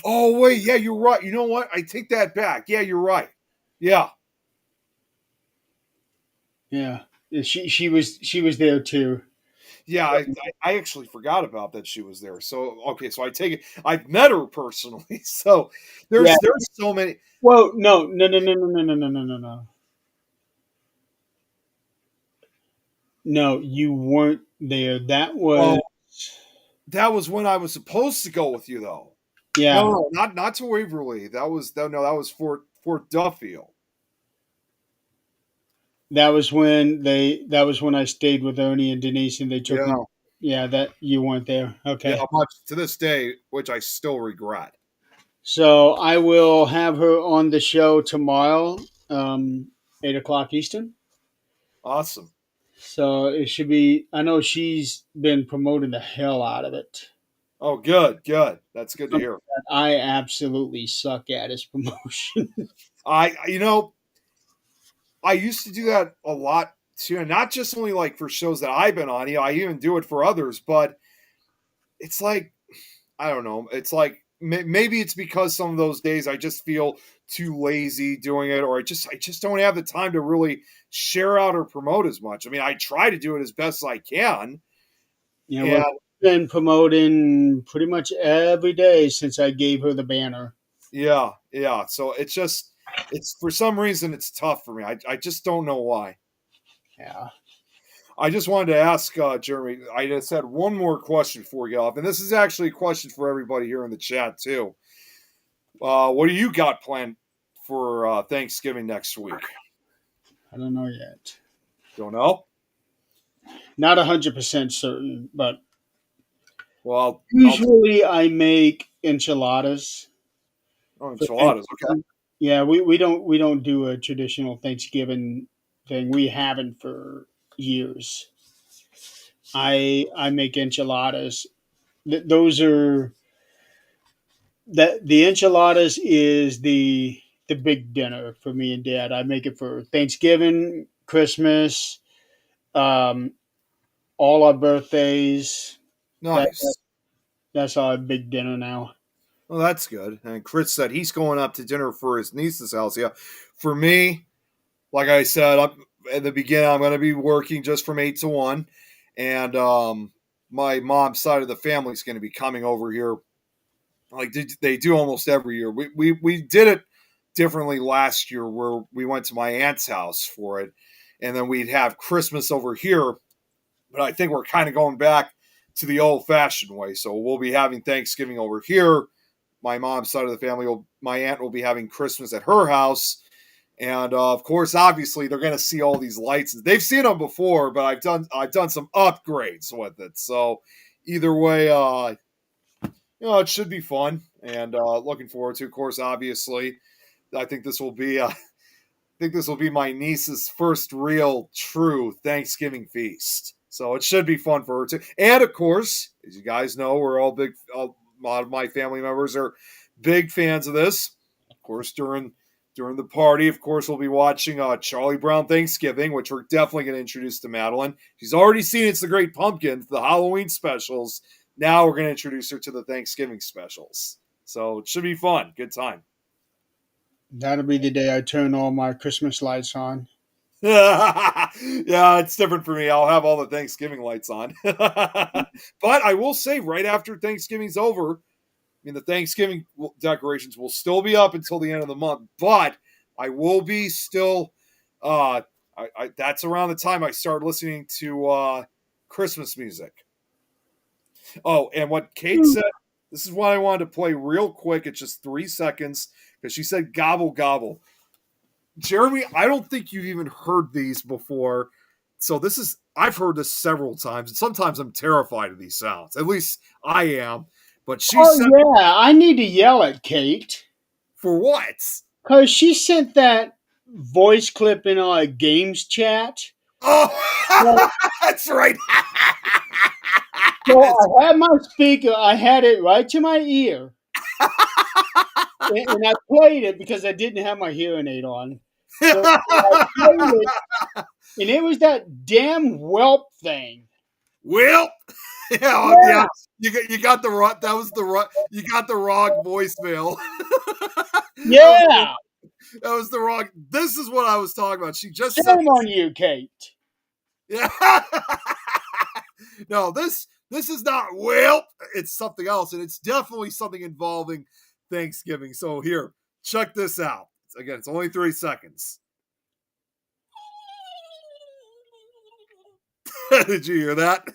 Oh wait, yeah, you're right. You know what? I take that back. Yeah, you're right. Yeah, Yeah, she was there too. yeah. I actually forgot about that she was there. So okay, so I take it. I've met her personally. So Yeah. there's so many. Well, no. No, you weren't there. That was Oh, that was when I was supposed to go with you, though. yeah. No, not to Waverly. That was Fort Duffield. That was when I stayed with Ernie and Denise and they took me. Yeah, Yeah, that you weren't there. yeah. Okay. Much to this day, which I still regret. So I will have her on the show tomorrow, 8 o'clock Eastern. Awesome. So it should be. I know she's been promoting the hell out of it. Oh, good, good. That's good to Something hear. that I absolutely suck at is promotion. You know, I used to do that a lot too, and not just only like for shows that I've been on. I even do it for others. But it's like I don't know. It's like maybe it's because some of those days I just feel too lazy doing it, or I just don't have the time to really share out or promote as much. I mean, I try to do it as best as I can. Yeah, And well, been promoting pretty much every day since I gave her the banner. yeah, yeah. So it's for some reason it's tough for me. I just don't know why. Yeah. I just wanted to ask Jeremy. I just had one more question before we get off, and this is actually a question for everybody here in the chat too. What do you got planned for Thanksgiving next week? I don't know yet. Don't know. Not 100% certain, but Well, usually I make enchiladas. For enchiladas. Okay. Yeah, we don't do a traditional Thanksgiving thing. We haven't for years. I make enchiladas. Those are that the enchiladas is the big dinner for me and Dad. I make it for Thanksgiving, Christmas, um, all our birthdays. That, Nice. that's our big dinner now. Well, that's good. And Chris said he's going up to dinner for his niece's house. Yeah. For me, like I said at the beginning, I'm going to be working just from 8 to 1, and my mom's side of the family is going to be coming over here. Like they do almost every year. We did it differently last year, where we went to my aunt's house for it, and then we'd have Christmas over here. But I think we're kind of going back to the old fashioned way. So we'll be having Thanksgiving over here. My mom's side of the family my aunt will be having Christmas at her house. And of course, obviously, they're going to see all these lights. They've seen them before, but I've done some upgrades with it. So either way, it should be fun, and looking forward to. Of course, obviously, I think this will be my niece's first real true Thanksgiving feast. So it should be fun for her too. And of course, as you guys know, we're all a lot of my family members are big fans of this. Of course, during the party, of course, we'll be watching Charlie Brown Thanksgiving, which we're definitely going to introduce to Madeline. She's already seen It's the Great Pumpkin, the Halloween specials. Now we're going to introduce her to the Thanksgiving specials. So it should be fun. Good time. That'll be the day I turn all my Christmas lights on. Yeah, it's different for me. I'll have all the Thanksgiving lights on. But I will say, right after Thanksgiving's over, the Thanksgiving decorations will still be up until the end of the month. But I will be still. That's around the time I start listening to Christmas music. Oh, and what Kate said. This is what I wanted to play real quick. It's just 3 seconds because she said "gobble gobble." Jeremy, I don't think you've even heard these before. So I've heard this several times, and sometimes I'm terrified of these sounds. At least I am. But she said, Yeah, I need to yell at Kate. For what? Because she sent that voice clip in our games chat. Oh, that's right. So I had my speaker, I had it right to my ear, and I played it because I didn't have my hearing aid on. So I played it, and it was that damn whelp thing. Well, yeah, Yeah, you got the wrong. That was the wrong. You got the wrong voicemail. yeah. That was the wrong. This is what I was talking about. She just said, Shame on you, Kate. yeah. No, this is not whelp. It's something else, and it's definitely something involving Thanksgiving. So here, check this out. Again, it's only 3 seconds. Did you hear that?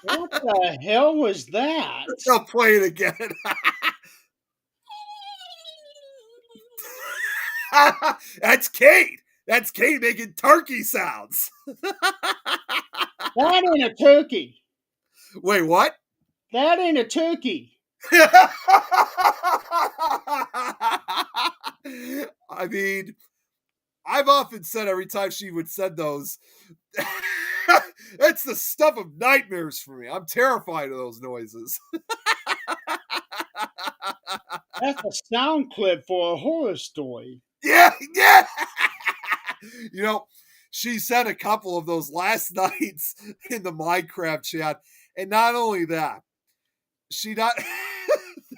What the hell was that? I'll play it again. That's Kate. That's Kate making turkey sounds. That ain't a turkey. Wait, what? That ain't a turkey. I mean, I've often said every time she would send those, it's the stuff of nightmares for me. I'm terrified of those noises. That's a sound clip for a horror story. Yeah, yeah. You know, she sent a couple of those last nights in the Minecraft chat. And not only that, she not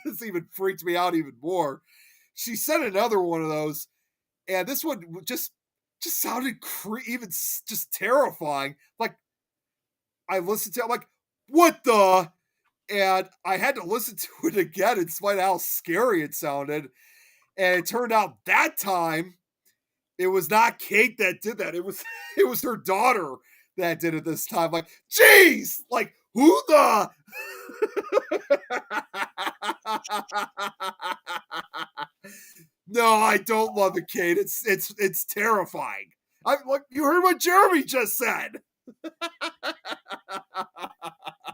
this even freaked me out even more. She sent another one of those, and this one just sounded even just terrifying. Like I listened to it, I'm like, what the? And I had to listen to it again in spite of how scary it sounded. And it turned out that time it was not Kate that did that. It was it was her daughter that did it this time. Like, geez, like who the No, I don't love it, Kate. It's terrifying. I like you heard what Jeremy just said.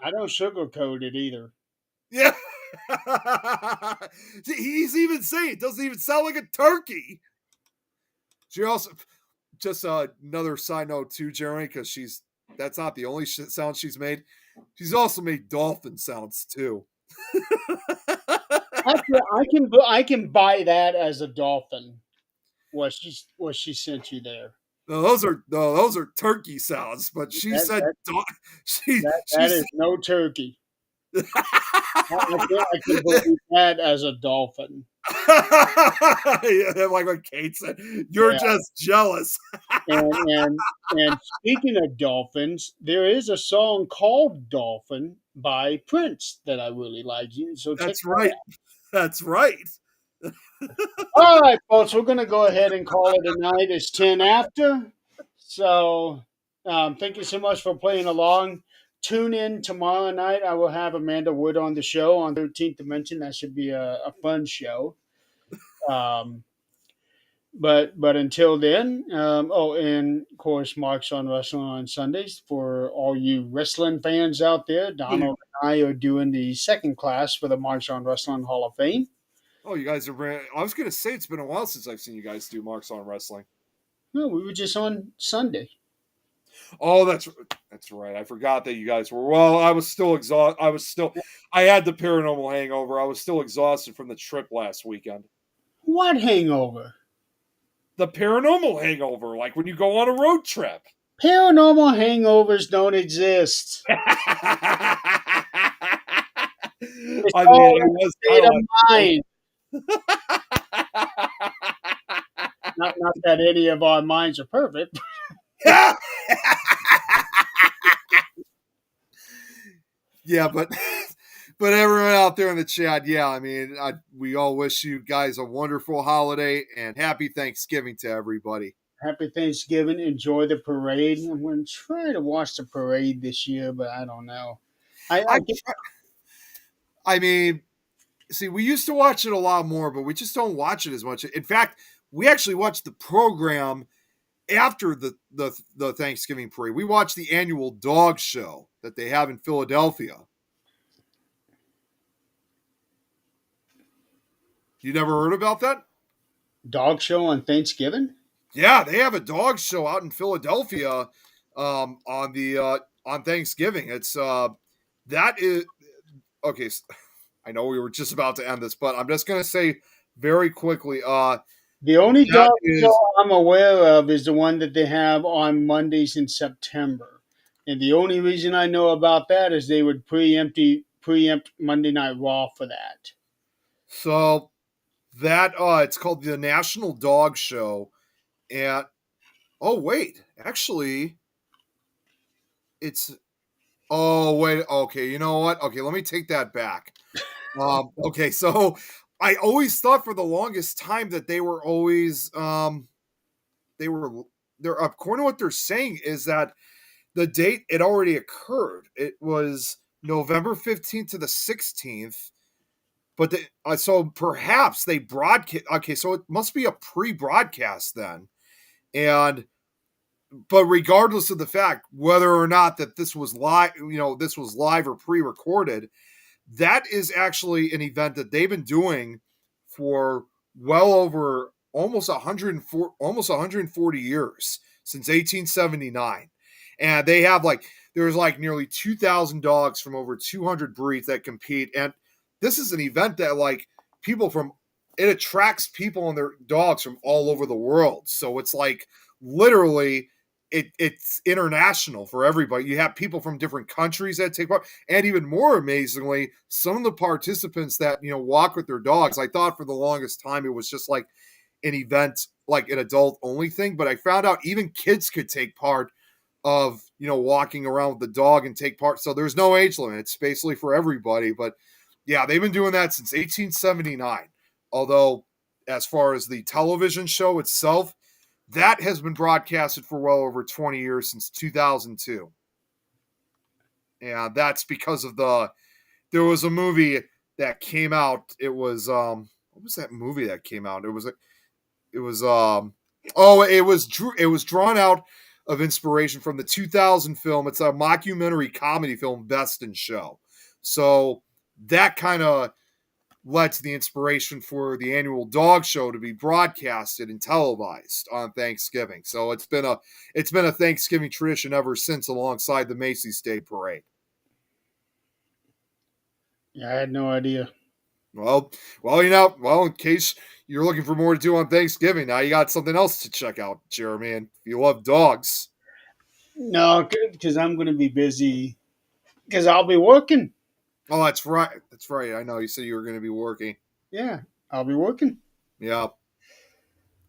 I don't sugarcoat it either. Yeah. He's even saying it doesn't even sound like a turkey. She also just another side note too, Jeremy, because that's not the only sound she's made. She's also made dolphin sounds too. I can buy that as a dolphin. What she sent you there. No, those are turkey sounds. But she That said that she that said is no turkey. I can believe that as a dolphin. yeah, like what Kate said. You're Yeah. just jealous. And speaking of dolphins, there is a song called "Dolphin" by Prince that I really like. So check That's that right. out. That's right. All right, folks, we're gonna go ahead and call it a night. It's 10 after. So thank you so much for playing along. Tune in tomorrow night. I will have Amanda Wood on the show on 13th Dimension. That should be a fun show. Um, but until then, oh, and of course, Mark's on Wrestling on Sundays for all you wrestling fans out there. Donald and I are doing the second class for the Mark's on Wrestling Hall of Fame. Oh, you guys are. I was going to say it's been a while since I've seen you guys do Marks on Wrestling. No, we were just on Sunday. Oh, that's right. I forgot that you guys were. Well, I was still exhausted. I had the paranormal hangover. I was still exhausted from the trip last weekend. What hangover? The paranormal hangover, like when you go on a road trip. Paranormal hangovers don't exist. It's I all mean, in the state of mind. Not that any of our minds are perfect. Yeah, but everyone out there in the chat, yeah, I mean, we all wish you guys a wonderful holiday and happy Thanksgiving to everybody. Happy Thanksgiving. Enjoy the parade. I'm going to try to watch the parade this year, but I don't know. I mean, see, we used to watch it a lot more, but we just don't watch it as much. In fact, we actually watched the program after the Thanksgiving parade. We watched the annual dog show that they have in Philadelphia. You never heard about that? Dog show on Thanksgiving? Yeah, they have a dog show out in Philadelphia on Thanksgiving. It's that is okay. I know we were just about to end this, but I'm just gonna say very quickly. The only That dog is show I'm aware of is the one that they have on Mondays in September. And the only reason I know about that is they would preempt Monday Night Raw for that. so that it's called the National Dog Show, and oh wait, actually, it's oh wait, okay, you know what? Okay, let me take that back. Okay, so I always thought for the longest time that they were always they were they're according to what they're saying is that the date it already occurred. It was November 15th to the 16th, but so perhaps they broadcast. Okay, so it must be a pre-broadcast then, and but regardless of the fact whether or not that this was live, this was live or pre-recorded, that is actually an event that they've been doing for well over almost 140 years since 1879. And they have there's nearly 2,000 dogs from over 200 breeds that compete. And this is an event that people from it attracts people and their dogs from all over the world. So it's literally it's international for everybody. You have people from different countries that take part, and even more amazingly, some of the participants that walk with their dogs. I thought for the longest time it was just like an event, like an adult only thing, but I found out even kids could take part of walking around with the dog and take part. So there's no age limit. It's basically for everybody. But yeah, they've been doing that since 1879. Although, as far as the television show itself, that has been broadcasted for well over 20 years, since 2002. And that's because of there was a movie that came out. It was what was that movie that came out? It was drawn out of inspiration from the 2000 film. It's a mockumentary comedy film, Best in Show. So that kind of led to the inspiration for the annual dog show to be broadcasted and televised on Thanksgiving. So it's been a Thanksgiving tradition ever since, alongside the Macy's Day Parade. Yeah, I had no idea. Well, in case you're looking for more to do on Thanksgiving, now you got something else to check out, Jeremy. And if you love dogs, No, because I'm going to be busy because I'll be working. oh, that's right. That's right. I know you said you were going to be working. Yeah, I'll be working. Yeah.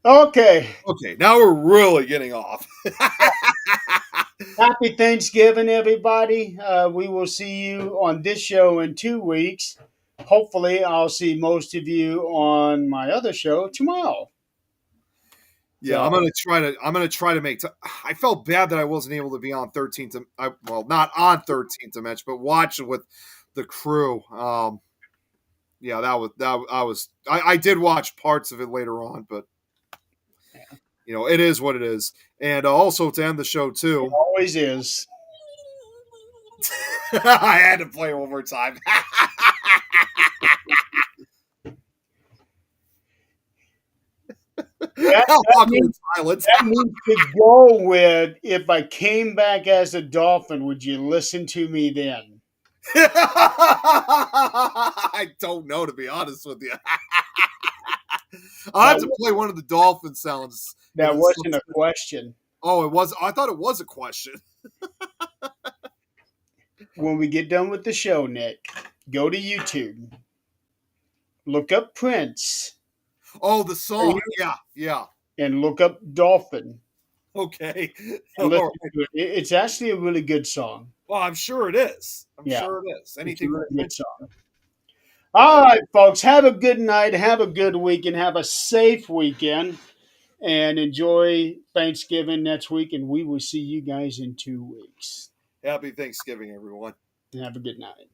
Okay. Okay. Now we're really getting off. Happy Thanksgiving, everybody. We will see you on this show in 2 weeks. Hopefully, I'll see most of you on my other show tomorrow. Yeah, So- I'm gonna try to make. I felt bad that I wasn't able to be on 13th. Well, not on 13th match, but watch it with the crew. Yeah, I did watch parts of it later on, but it is what it is. And also to end the show too, Always is. I had to play it one more time. Silence. That needs to go with, if I came back as a dolphin, would you listen to me then? I don't know, to be honest with you. I'll have to play one of the dolphin sounds. That wasn't a question. Oh, it was. I thought it was a question. When we get done with the show, Nick, go to YouTube. Look up Prince Oh, the song. Yeah. and look up Dolphin. Okay. And listen to it. It's actually a really good song. Well, I'm sure it is. I'm Yeah. sure it is. It's a Anything. really good song. All right, folks. Have a good night. Have a good week, and have a safe weekend. And enjoy Thanksgiving next week. And we will see you guys in 2 weeks. Happy Thanksgiving, everyone. And have a good night.